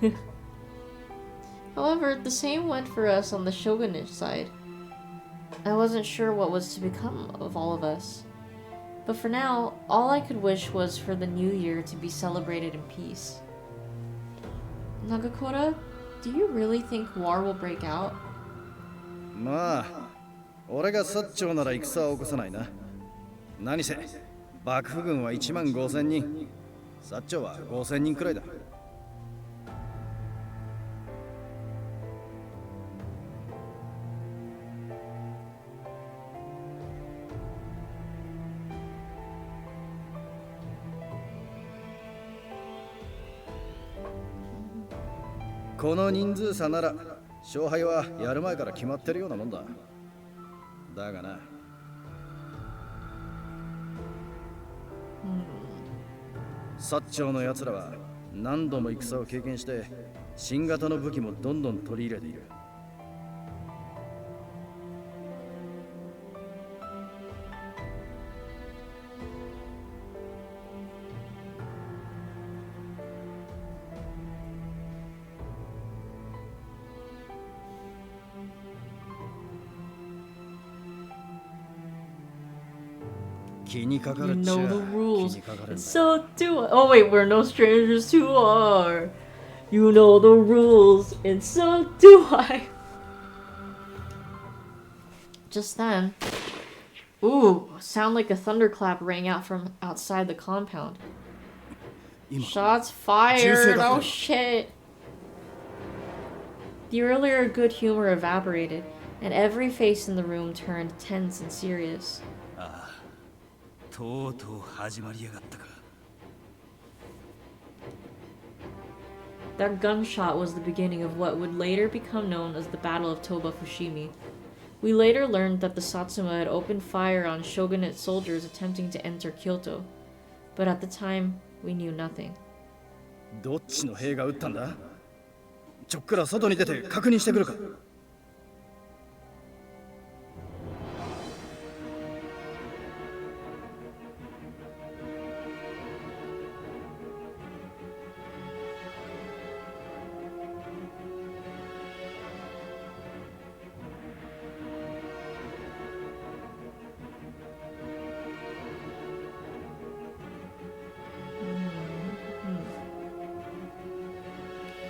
However, the same went for us on the shogunate side. I wasn't sure what was to become of all of us. But for now, all I could wish was for the new year to be celebrated in peace. Nagakura, do you really think war will break out? まあ、俺が薩長なら戦は起こさないな。何せ、幕府軍は1万5,000人、薩長は5,000人くらいだ。この人数差なら勝敗はやる前から決まってるようなもんだ。だがな、薩長の奴らは何度も戦を経験して新型の武器もどんどん取り入れている。気にかか You るっちゃ know the 気 rules. にかかるん And だ。 so do I. Oh wait, we're no strangers to war. You know the rules, and so do I. Just then, ooh, sound like a thunderclap rang out from outside the compound. Shots fired! Oh shit! The earlier good humor evaporated, and every face in the room turned tense and serious. ああ、とうとう始まりやがったか。 That gunshot was the beginning of what would later become known as the Battle of Toba Fushimi. We later learned that the Satsuma had opened fire on shogunate soldiers attempting to enter Kyoto, but at the time, we knew nothing. どっちの兵が撃ったんだ？ちょっくら外に出て確認してくるか。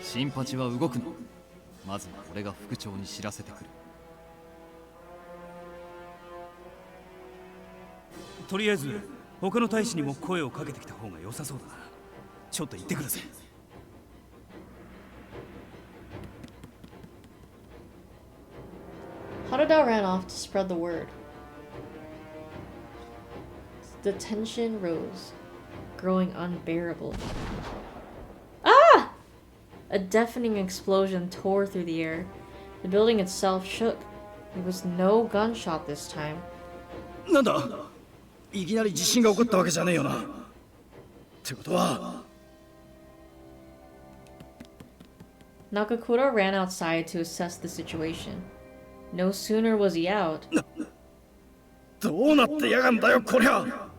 新八は動くの。まずは俺が副長に知らせてくる。とりあえず他の大使にも声をかけてきた方が良さそうだな。ちょっと行ってくるぜ。 Harada ran off to spread the word. The tension rose, growing unbearable. Ah! A deafening explosion tore through the air. The building itself shook. There was no gunshot this time. なんだ？いきなり地震が起こったわけじゃねえよな。ってことは。 Nakakura ran outside to assess the situation. No sooner was he out. どうなってやがんだよこりゃ。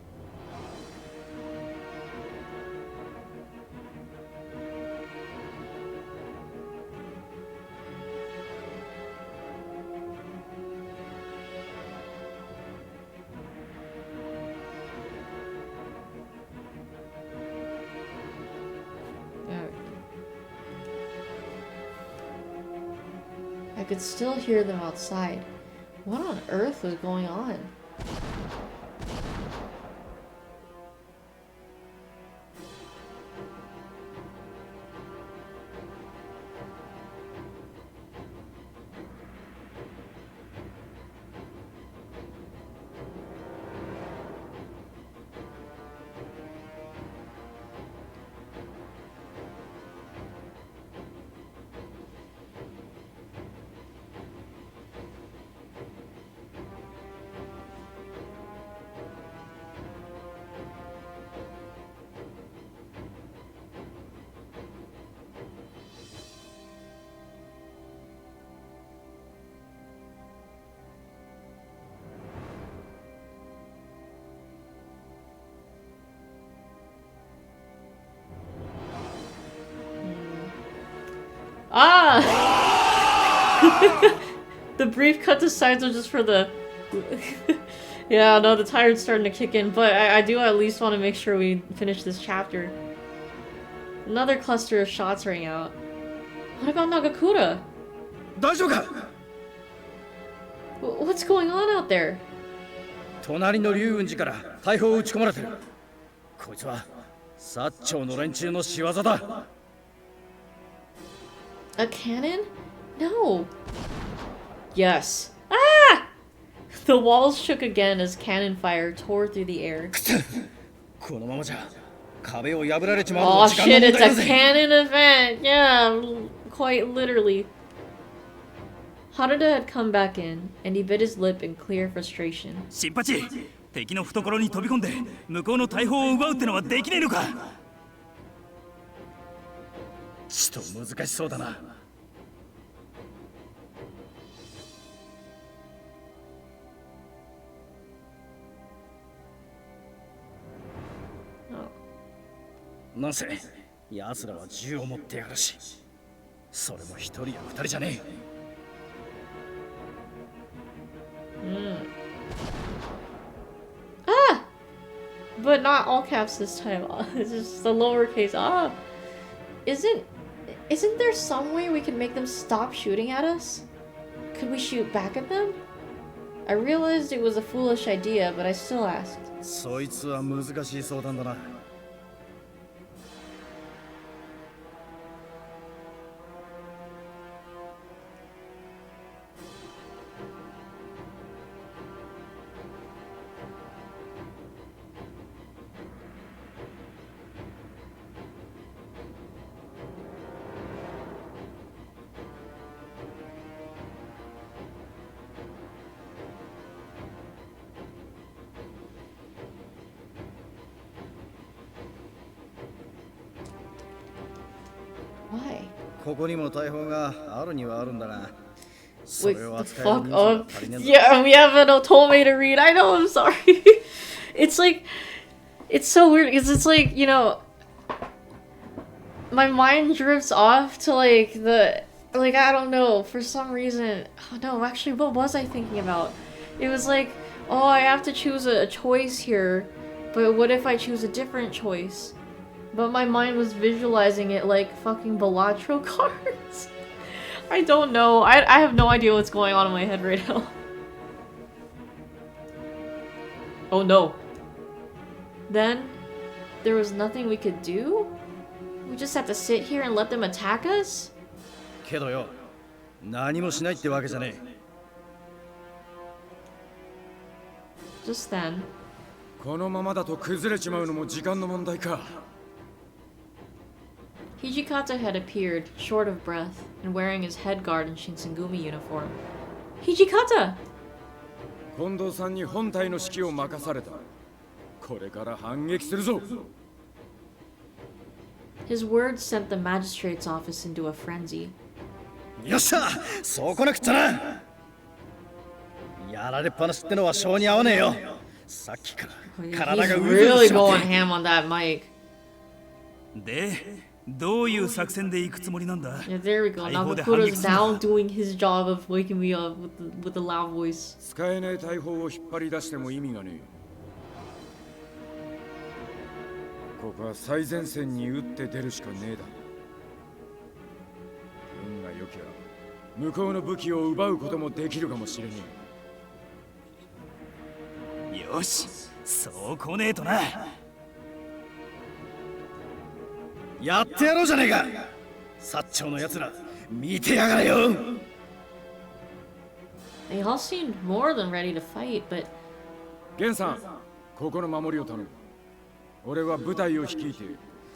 I could still hear them outside. What on earth was going on? Ah! The brief cut to sides are just for the... Yeah, no, the tired's starting to kick in, but I do at least want to make sure we finish this chapter. Another cluster of shots rang out. What about Nagakura? 大丈夫か？ What's going on out there? 隣の龍雲寺から大砲を撃ち込まれてる。こいつは薩長の連中の仕業だ。 A cannon? No. Yes. Ah! The walls shook again as cannon fire tore through the air. このままじゃ壁を破られちまう Oh の時間の shit, 問 it's 題 a だぜ。 cannon event! Yeah, quite literally. Harada had come back in, and he bit his lip in clear frustration. 新八、敵の懐に飛び込んで向こうの大砲を奪うってのはできねえのか。ちと難しそうだな。なんせ奴らは銃を持ってやがるし、それも一人や二人じゃねえ。Ah! But not all caps this time. It's just the lowercase. Ah! Isn't there some way we can make them stop shooting at us? Could we shoot back at them? I realized it was a foolish idea, but I still asked. そいつは難しい相談だな。Why? ここにも大砲があるにはあるんだが、そ Wait, れを the 扱える fuck 人数が up. 足りねえんだ。 Yeah, we have an otome to read. I know, I'm sorry. It's like, it's so weird because it's like, you know, my mind drifts off to like I don't know, for some reason. Oh no, actually, what was I thinking about? It was like, oh, I have to choose a choice here, but what if I choose a different choice? But my mind was visualizing it like fucking Balatro cards. I don't know. I have no idea what's going on in my head right now. Oh no. Then, there was nothing we could do? We just have to sit here and let them attack us? けどよ、何もしないってわけじゃねえ。 Just then, このままだと崩れちまうのも時間の問題か。 Hijikata had appeared, short of breath, and wearing his head guard and Shinsengumi uniform. Hijikata! 近藤さんに本隊の指揮を任された。これから反撃するぞ。 His words sent the magistrate's office into a frenzy. よっしゃ、そうこなくっちゃな。やられっぱなしってのは性に合わねえよ。さっきから He's 体がうずう really ずしちま going って。 ham on that mic. で、どういう作戦で行くつもりなんだ。 Yeah, there we go. 大砲で Nagakuro's 反撃すん now だ。 doing his job of waking me up with the loud voice. 使えない大砲を引っ張り出しても意味がねえ。ここは最前線に打って出るしかねえだ。運が良きゃ向こうの武器を奪うこともできるかもしれねえ。よし、そうこねえとな。やってやろうじゃねえか。薩長のやつら、見てやがれよ。 They all seemed more than ready to fight, but 源さん、ここの守りを頼む。俺は部隊を率いて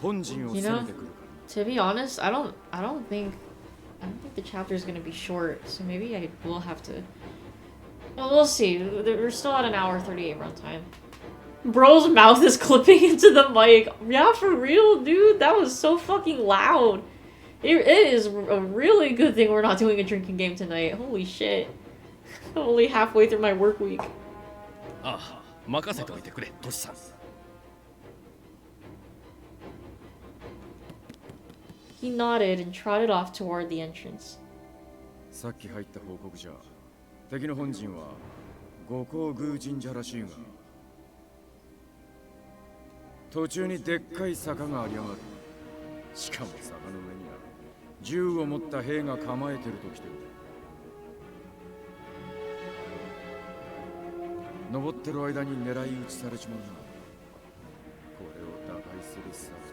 本陣を攻めてくるから。 to be honest, I don't think the chapter is gonna be short, so maybe I will have to. Well, we'll see. We're still at an hour 38 runtime. Bro's mouth is clipping into the mic. Yeah, for real, dude. That was so fucking loud. It is a really good thing we're not doing a drinking game tonight. Holy shit. I'm only halfway through my work week. ああ、任せておいてくれ、トシさん。 He nodded and trotted off toward the entrance. さっき入った報告じゃ、敵の本陣は五光宮神社らしいが、途中にでっかい坂がありやがる。しかも坂の上には銃を持った兵が構えてるときてる。登ってる間に狙い撃ちされちまうな。これを打開する策と。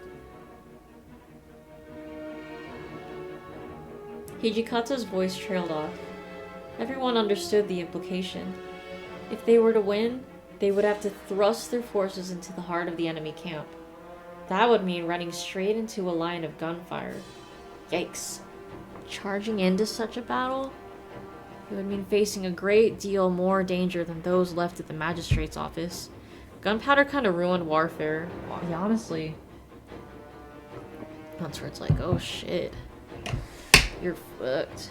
Hijikata's voice trailed off. Everyone understood the implication. If they were to win, they would have to thrust their forces into the heart of the enemy camp. That would mean running straight into a line of gunfire. Yikes. Charging into such a battle? It would mean facing a great deal more danger than those left at the magistrate's office. Gunpowder kind of ruined warfare. Yeah, honestly. That's where it's like, oh shit. You're fucked.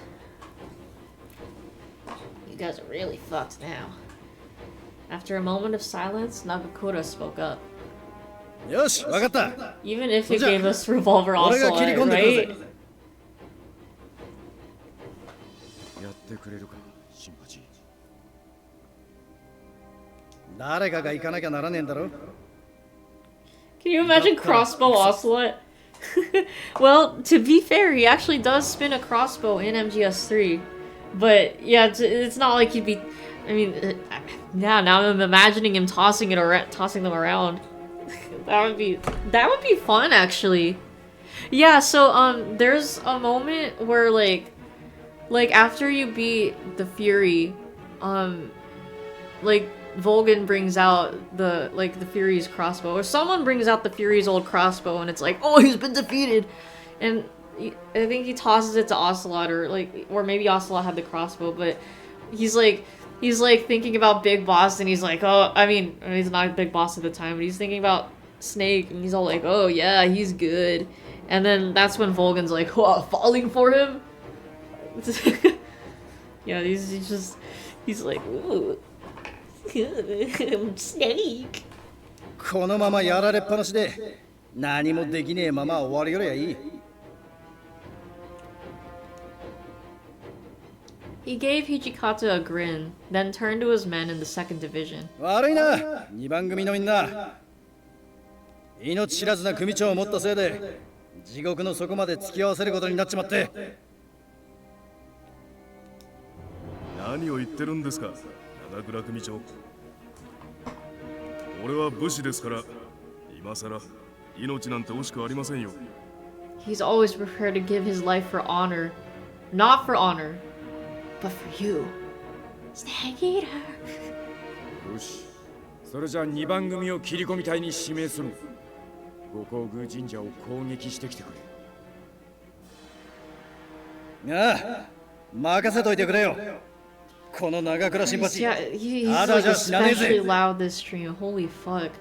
You guys are really fucked now. After a moment of silence, Nagakura spoke up. よし、わかった。 Even if it gave us revolver ocelot, right? やってくれるか、新八。誰かが行かなきゃならねえんだろ。 Can you imagine crossbow ocelot? Well, to be fair, he actually does spin a crossbow in MGS3. But yeah, it's not like he'd be. I mean, yeah. Now I'm imagining him tossing them around. that would be fun, actually. Yeah. So there's a moment where like after you beat the Fury, like Volgan brings out the Fury's crossbow, or someone brings out the Fury's old crossbow, and it's like, oh, he's been defeated, and I think he tosses it to Ocelot, or maybe Ocelot had the crossbow, but he's like thinking about Big Boss, and he's like, oh, I mean he's not a Big Boss at the time, but he's thinking about Snake, and he's all like, oh yeah, he's good, and then that's when Volgan's like, oh, falling for him. Yeah, he's like, ooh. Snake. このままやられっぱなしで何もできねえまま終わりよりゃいい。He gave Hijikata a grin, then turned to his men in the second division. 悪いな、2番組のみんな。命知らずな組長を持ったせいで地獄の底まで突き合わせることになっちまって。何を言ってるんですか、長倉組長。俺は武士ですから、今さら命なんて惜しくありませんよ。He's always prepared to give his life for honor. Not for honor, but for you. Snake Eater. よし、それじゃ2番組を切り込み隊に指名する。五光宮神社を攻撃してきてくれ。ああ、任せといてくれよ。この長倉新八。 Yeah, he's like especially loud this stream. Holy fuck.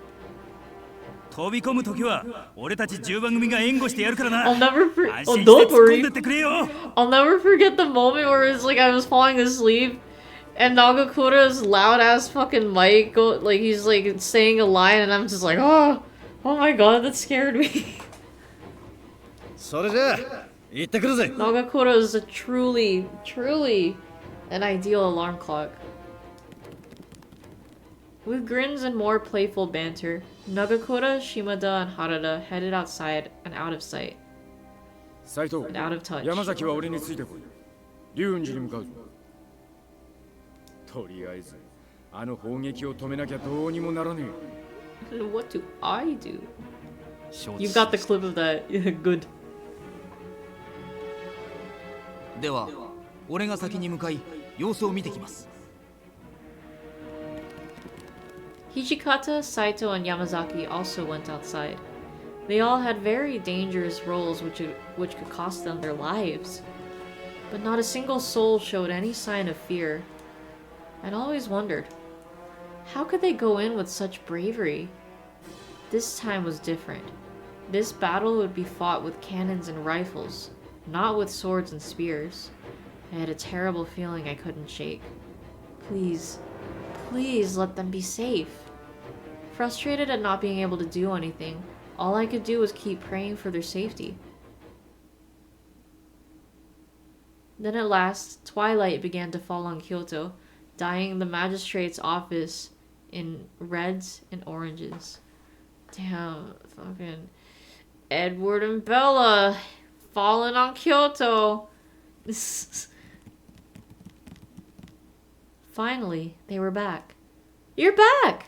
飛び込むときは俺たち10番組が援護してやるからな。 I'll never forget. 安 Oh, 心して don't 突っ込んで worry. ってくれよ。 I'll never forget the moment where it's like I was falling asleep and Nagakura's loud ass fucking mic like he's like saying a line and I'm just like, oh my god, that scared me. それじゃあ行ってくるぜ。 Nagakura is a truly an ideal alarm clock. With grins and more playful banter, Nagakura, Shimada, and Harada headed outside and out of sight. 斉藤、 And out of touch. 山崎は俺についてこい。龍雲寺に向かうぞ。とりあえず、あの砲撃を止めなきゃどうにもならねえ。 What do I do? You've got the clip of that. Good. では俺が先に向かい様子を見てきます。 Hijikata, Saito, and Yamazaki also went outside. They all had very dangerous roles which could cost them their lives. But not a single soul showed any sign of fear. I'd always wondered, how could they go in with such bravery? This time was different. This battle would be fought with cannons and rifles, not with swords and spears. I had a terrible feeling I couldn't shake. Please let them be safe. Frustrated at not being able to do anything, all I could do was keep praying for their safety. Then at last, twilight began to fall on Kyoto, dyeing the magistrate's office in reds and oranges. Damn, fucking Edward and Bella falling on Kyoto. Finally, they were back. You're back!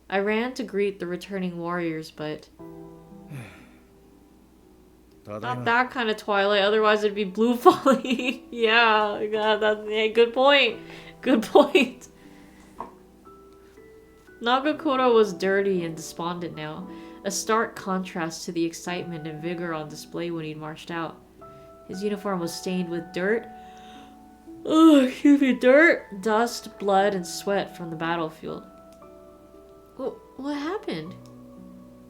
I ran to greet the returning warriors, but... Not that kind of twilight, otherwise it'd be blue falling. Yeah, God, good point. Good point. Nagakura was dirty and despondent now, a stark contrast to the excitement and vigor on display when he'd marched out. His uniform was stained with dirt, Oh, excuse me. Dirt, dust, blood, and sweat from the battlefield. What happened?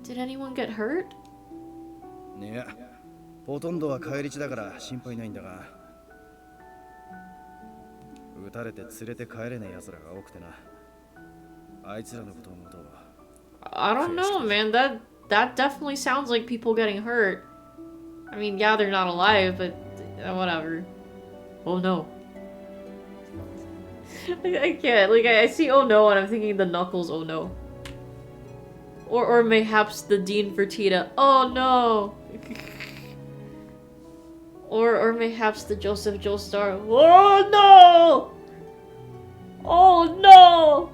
Did anyone get hurt? いや、ほとんどは返り血だから心配ないんだが、撃たれて連れて帰れねえ奴らが多くてな。あいつらのことを思うと。I don't know, man. That definitely sounds like people getting hurt. I mean, yeah, they're not alive, but whatever. Oh no. I can't. Like, I see oh no and I'm thinking the Knuckles oh no. Or mayhaps the Dean Fertitta oh no. Or mayhaps the Joseph Joestar oh no. Oh no.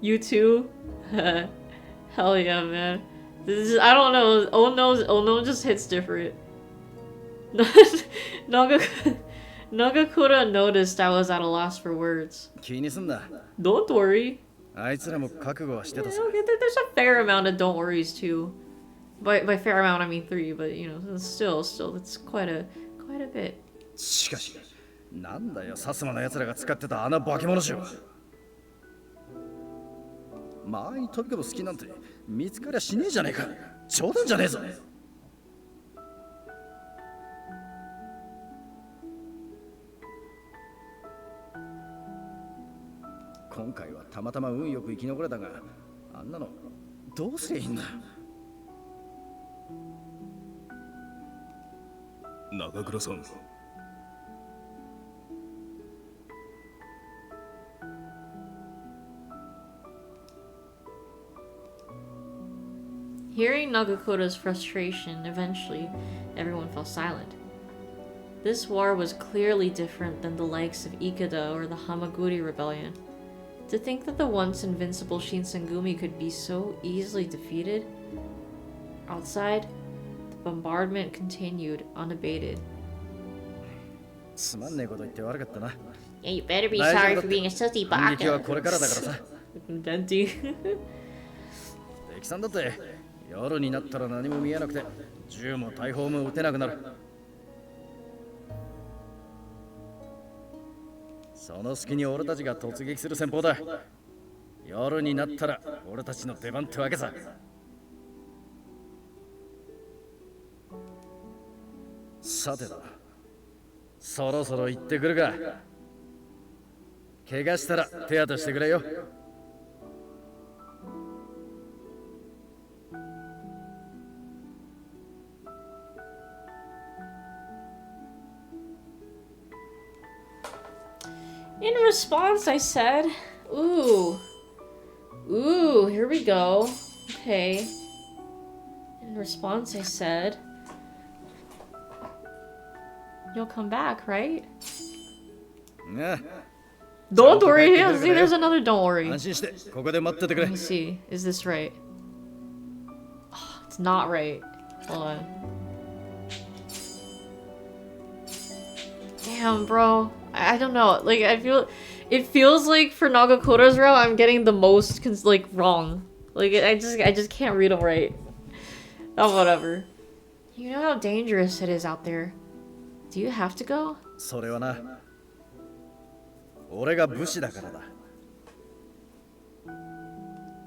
You too? Hell yeah, man. This is, I don't know. Oh no just hits different. Nagakura noticed I was at a loss for words. Don't worry. There's a fair amount of don't worries too. By fair amount I mean 3, but you know, still, it's quite a bit. しかし、なんだよ、サスマの奴らが使ってたあの化け物種は。前に飛び込む隙なんて見つかりゃしねえじゃねえか。冗談じゃねえぞ。今回はたまたま運よく生き残れたが、あんなのどうすりゃいいんだ。中倉さん。Hearing Nagakura's frustration, eventually, everyone fell silent. This war was clearly different than the likes of Ikeda or the Hamaguri Rebellion. To think that the once invincible Shinsengumi could be so easily defeated? Outside, the bombardment continued unabated. Yeah, you better be sorry for being a sussy baka. Venti. 敵さんだって夜になったら何も見えなくて銃も大砲も撃てなくなる。その隙に俺たちが突撃する戦法だ。夜になったら俺たちの出番ってわけさ。さてだ、そろそろ行ってくるか。怪我したら手当てしてくれよ。In response, I said, ooh, here we go. Okay. In response, I said, you'll come back, right? Don't worry. Yeah, see, there's another don't worry. Let me see. Is this right? Oh, it's not right. Hold on. Damn, bro. I don't know. Like, it feels like for Nagakura's route, I'm getting the most wrong. Like, I just can't read them right. Oh, whatever. You know how dangerous it is out there. Do you have to go? それはな、俺が武士だからだ。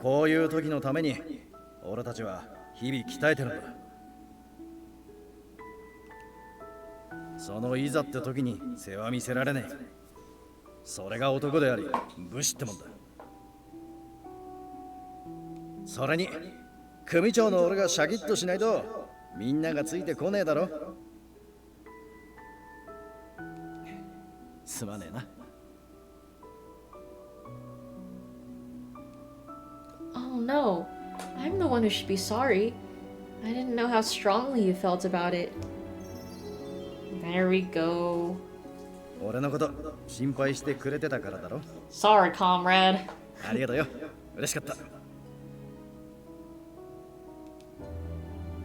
こういう時のために俺たちは日々鍛えてるんだ。そのいざって時に世話見せられねえ。それが男であり武士ってもんだ。それに組長の俺がシャキッとしないとみんながついてこねえだろ。すまねえな。Oh no, I'm the one who should be sorry. I didn't know how strongly you felt about it. There we go. 俺のこと心配してくれてたからだろ。Sorry, comrade. ありがとうよ。嬉しかった。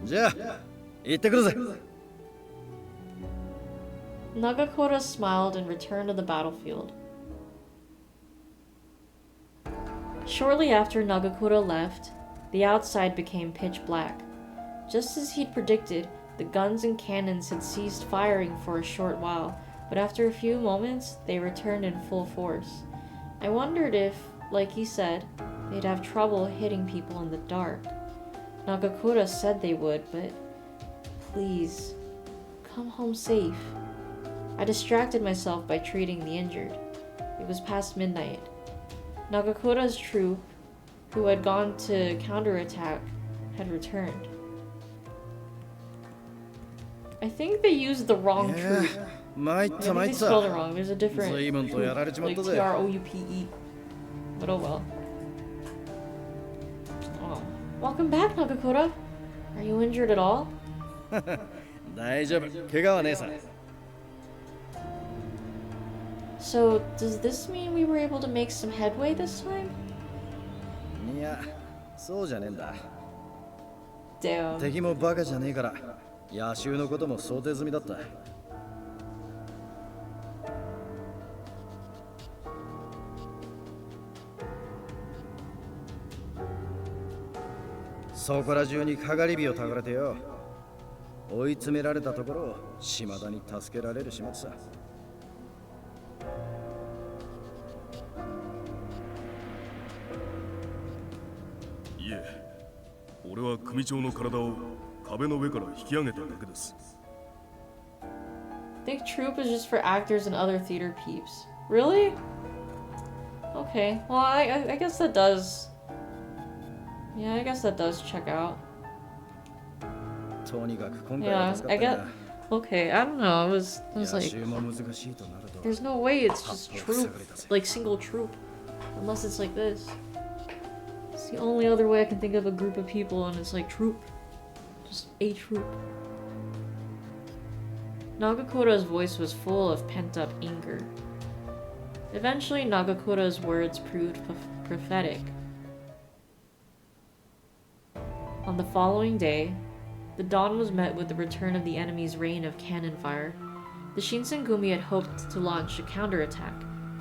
じゃあ、行ってくるぜ。Nagakura smiled and returned to the battlefield. Shortly after Nagakura left, the outside became pitch black. Just as he'd predicted, the guns and cannons had ceased firing for a short while, but after a few moments, they returned in full force. I wondered if, like he said, they'd have trouble hitting people in the dark. Nagakura said they would, but please, come home safe. I distracted myself by treating the injured. It was past midnight. Nagakura's troop, who had gone to counterattack, had returned. I think they used the wrong troop. I think they spelled it wrong. There's a different troop, like Troupe. But oh well. Oh. Welcome back, Nagakura. Are you injured at all? 大丈夫。怪我はねえさ。So, does this mean we were able to make some headway this time? いや、そうじゃねえんだ。Damn. 敵もバカじゃねえから、野襲のことも想定済みだった。そこら中にかがり火をたかれてよ。追い詰められたところを島田に助けられる始末さ。いえ、俺は組長の体を壁の上から引き上げただけです。I think troop is just for actors and other theater peeps. Really? Okay, well I guess that does. Yeah, I guess that does check out. Yeah, I get. Okay, I don't know. I was like, there's no way it's just troop, like single troop, unless it's like this. It's the only other way I can think of a group of people, and it's like troop, just a troop. Nagakura's voice was full of pent-up anger. Eventually, Nagakura's words proved prophetic. On the following day, the dawn was met with the return of the enemy's rain of cannon fire. The Shinsengumi had hoped to launch a counterattack,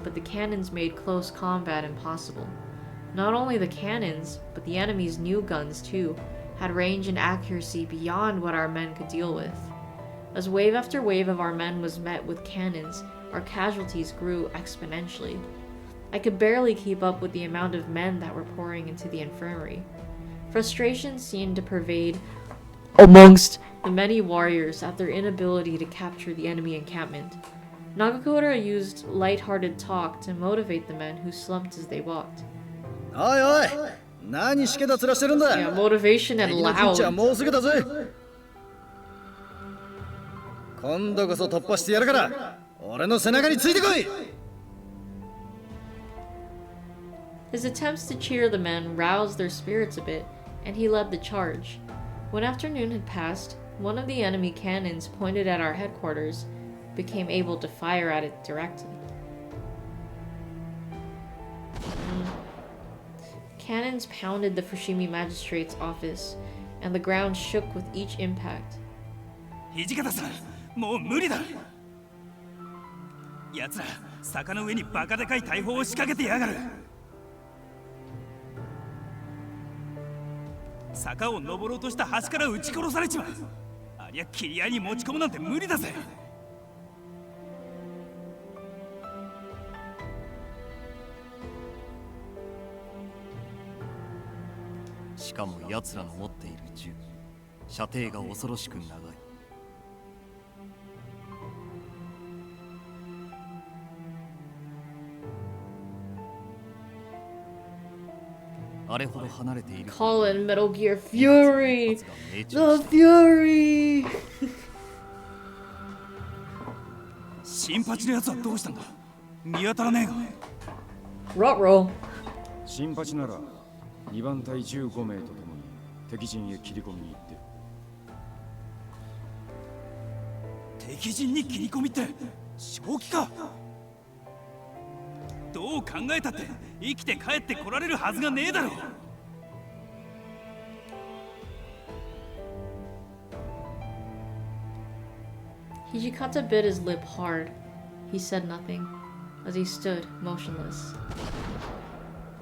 but the cannons made close combat impossible. Not only the cannons, but the enemy's new guns too, had range and accuracy beyond what our men could deal with. As wave after wave of our men was met with cannons, our casualties grew exponentially. I could barely keep up with the amount of men that were pouring into the infirmary. Frustration seemed to pervade amongst the many warriors at their inability to capture the enemy encampment. Nagakura used light-hearted talk to motivate the men who slumped as they walked. Yeah, motivation and loud. 今度こそ突破してやるから、俺の背中についてこい。His attempts to cheer the men roused their spirits a bit, and he led the charge. When afternoon had passed, one of the enemy cannons pointed at our headquarters became able to fire at it directly. Cannons pounded the Fushimi magistrate's office, and the ground shook with each impact. 土方さん、もう無理だ。奴ら、坂の上にバカでかい大砲を仕掛けてやがる。坂を登ろうとした橋から撃ち殺されちまう。ありゃ切り合いに持ち込むなんて無理だぜ。しかも奴らの持っている銃、射程が恐ろしく長い。あれほど離れている。Colin, Metal Gear Fury! The Fury! 新八のやつはどうしたんだ。見当たらねえが。Ruh-roh. 新八なら2番隊15名とともに敵陣へ切り込みに行って。敵陣に切り込みって正気か。どう考えたって生きて帰ってこられるはずがねえだろう。Hijikata bit his lip hard. He said nothing, as he stood motionless.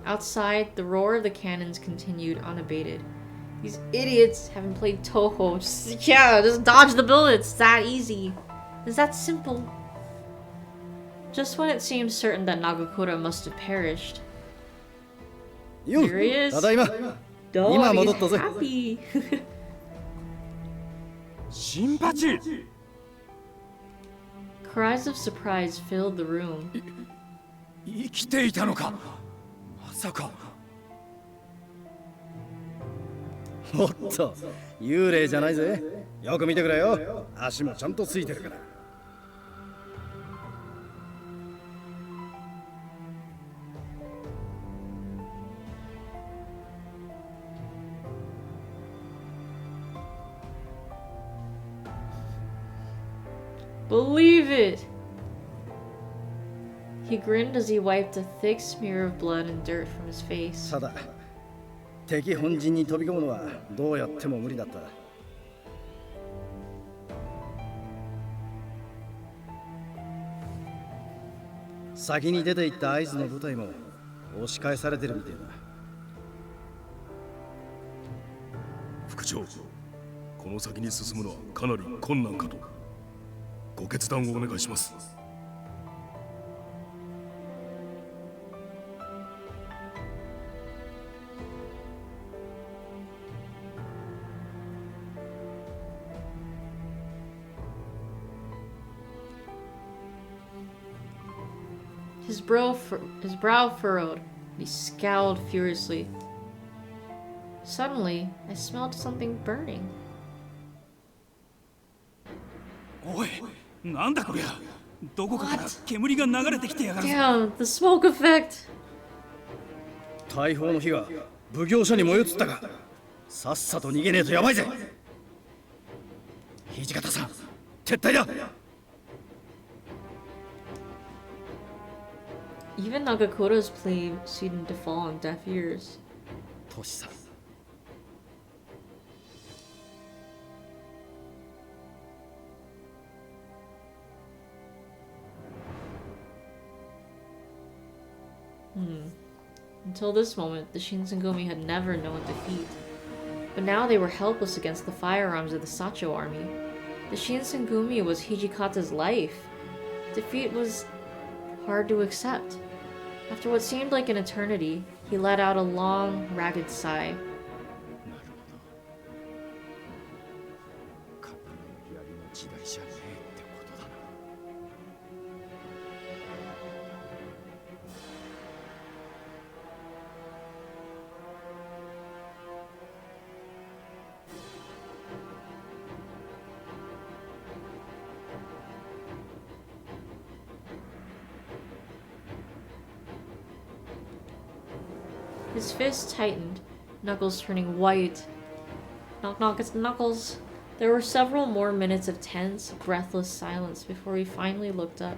Outside, the roar of the cannons continued unabated. These idiots haven't played Toho. Just dodge the bullets. It's that easy. It's that simple. Just when it seemed certain that Nagakura must have perished. Yo, Here he is. ただいま。 Oh, 今 he's 戻ったぜ。 happy. 新八 Cries of surprise filled the room. 生きていたのかまさかおっと、幽霊じゃないぜ。よく見てくれよ。足もちゃんとついてるから。Believe it! He grinned as he wiped a thick smear of blood and dirt from his face. ただ、敵本陣に飛び込むのはどうやっても無理だった。先に出て行った合図の部隊も押し返されてるみたいだ。副長、この先に進むのはかなり困難かと。ご決断をお願いします。His brow furrowed. He scowled furiously. Suddenly, I smelled something burning. おい、なんだこりゃ。どこかから煙が流れてきてやがる。 Damn, the smoke effect! 大砲の火が奉行所に燃え移ったか。さっさと逃げねえとやばいぜ。土方さん、撤退だ。 Even Nagakura's plea seemed to fall on deaf ears. トシさん。 Until this moment, the Shinsengumi had never known defeat. But now they were helpless against the firearms of the Sacho army. The Shinsengumi was Hijikata's life. Defeat was hard to accept. After what seemed like an eternity, he let out a long, ragged sigh. His fists tightened, knuckles turning white. Knock knock, it's Knuckles. There were several more minutes of tense, breathless silence before he finally looked up,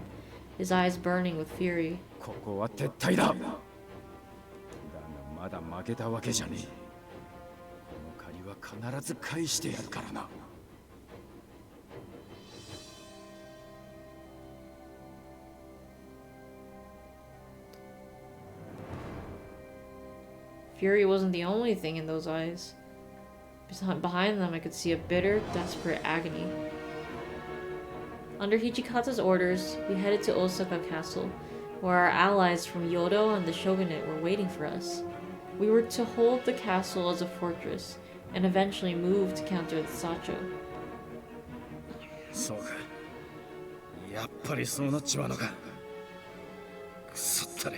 his eyes burning with fury. ここは撤退だ。だがまだ負けたわけじゃねえ。この借りは必ず返してやるからな。 Fury wasn't the only thing in those eyes. Behind them, I could see a bitter, desperate agony. Under Hichikata's orders, we headed to Osaka Castle, where our allies from Yodo and the shogunate were waiting for us. We were to hold the castle as a fortress, and eventually move to counter the Sacho. そうか。やっぱりそうなっちまうのか。くそったれ。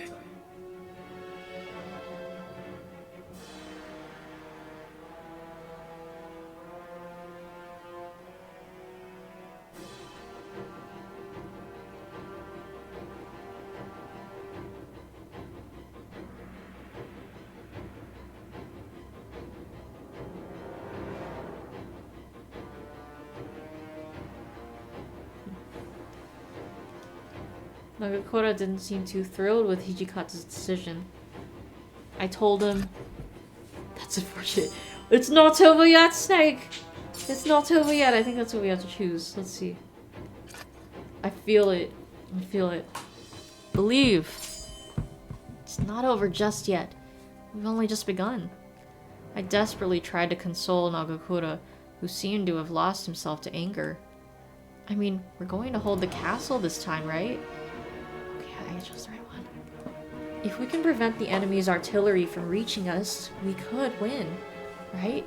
Nagakura didn't seem too thrilled with Hijikata's decision. I told him, that's unfortunate. It's not over yet, Snake! It's not over yet. I think that's what we have to choose. Let's see. I feel it. I feel it. Believe. It's not over just yet. We've only just begun. I desperately tried to console Nagakura, who seemed to have lost himself to anger. I mean, we're going to hold the castle this time, right? I chose the right one. If we can prevent the enemy's artillery from reaching us, we could win, right?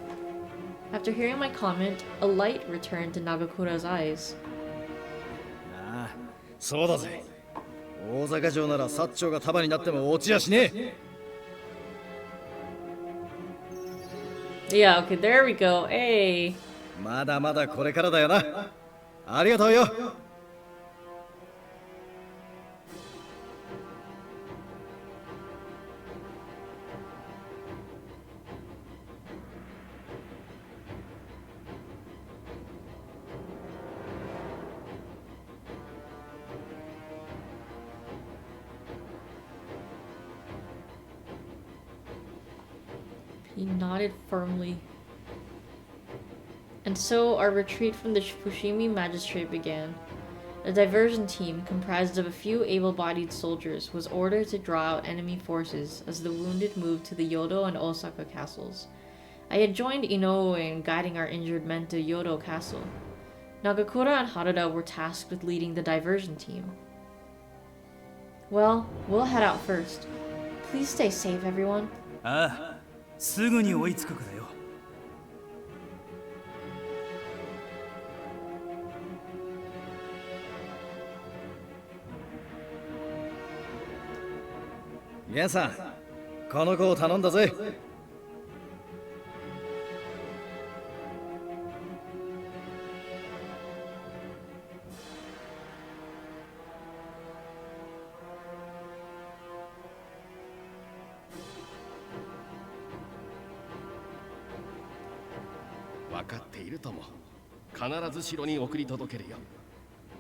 After hearing my comment, a light returned to Nagakura's eyes. ああ、そうだぜ。大坂城なら薩長が束になっても落ちやしねえ。Yeah, okay, there we go. Hey. まだまだこれからだよな。ありがとうよ。He nodded firmly. And so our retreat from the Fushimi magistrate began. A diversion team, comprised of a few able-bodied soldiers, was ordered to draw out enemy forces as the wounded moved to the Yodo and Osaka castles. I had joined Inoue in guiding our injured men to Yodo Castle. Nagakura and Harada were tasked with leading the diversion team. Well, we'll head out first. Please stay safe, everyone. ああ、すぐに追いつくからよ。ゲンさん、この子を頼んだぜ。分かっているとも。必ず城に送り届けるよ。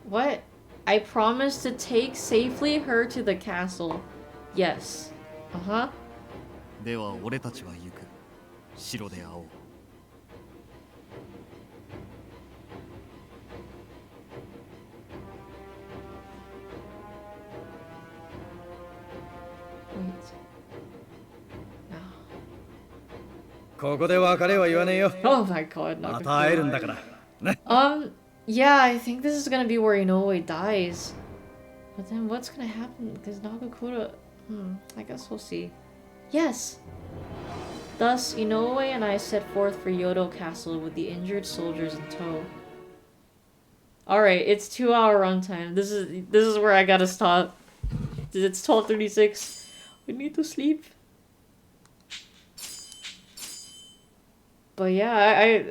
What? I promised to take safely her to the castle. Yes. Uh-huh. では俺たちは行く。城で会おう。ここで別れは言わねえよ。Oh my god, また会えるんだから。ね。Yeah, I think this is gonna be where Inoue dies. But then what's gonna happen? Because Nagakura... I guess we'll see. Yes! Thus, Inoue and I set forth for Yodo Castle with the injured soldiers in tow. Alright, it's 2-hour runtime. This is where I gotta stop. It's 12:36. We need to sleep. But yeah,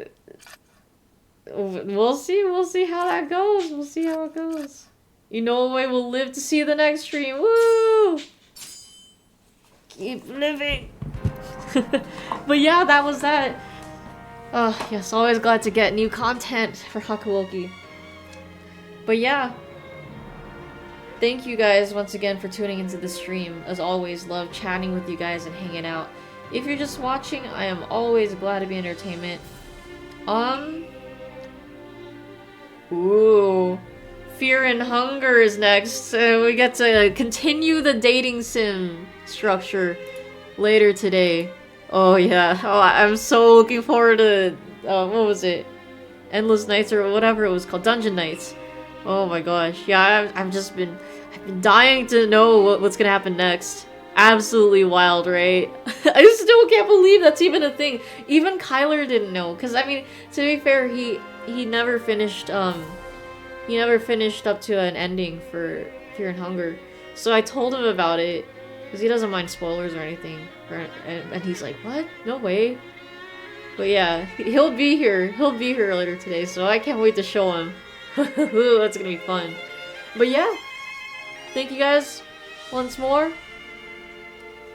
we'll see how that goes. We'll see how it goes. Inoue will live to see the next stream. Woo! Keep living. But yeah, that was that. Oh, yes, always glad to get new content for Hakuoki. But yeah. Thank you guys once again for tuning into the stream. As always, love chatting with you guys and hanging out. If you're just watching, I am always glad to be entertainment. Ooh. Fear and Hunger is next. We get to continue the dating sim structure later today. Oh yeah. Oh, I'm so looking forward to what was it? Endless Nights or whatever it was called, Dungeon Nights. Oh my gosh. Yeah, I've been dying to know what's gonna happen next. Absolutely wild, right? I still can't believe that's even a thing. Even Kyler didn't know, because I mean, to be fair, he never finished he never finished up to an ending for Fear and Hunger. So I told him about it, because he doesn't mind spoilers or anything. And he's like, what? No way. But yeah, he'll be here. He'll be here later today, so I can't wait to show him. Ooh, that's gonna be fun. But yeah, thank you guys once more.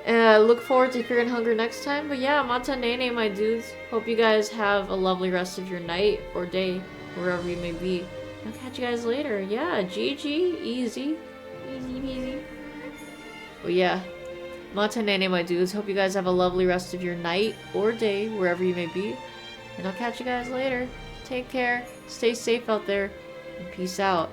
Look forward to Fear and Hunger next time. But yeah, mata nene, my dudes. Hope you guys have a lovely rest of your night or day, wherever you may be. I'll catch you guys later. Yeah, GG, easy. Easy peasy. But yeah, mata nene, my dudes. Hope you guys have a lovely rest of your night or day, wherever you may be. And I'll catch you guys later. Take care, stay safe out there, and peace out.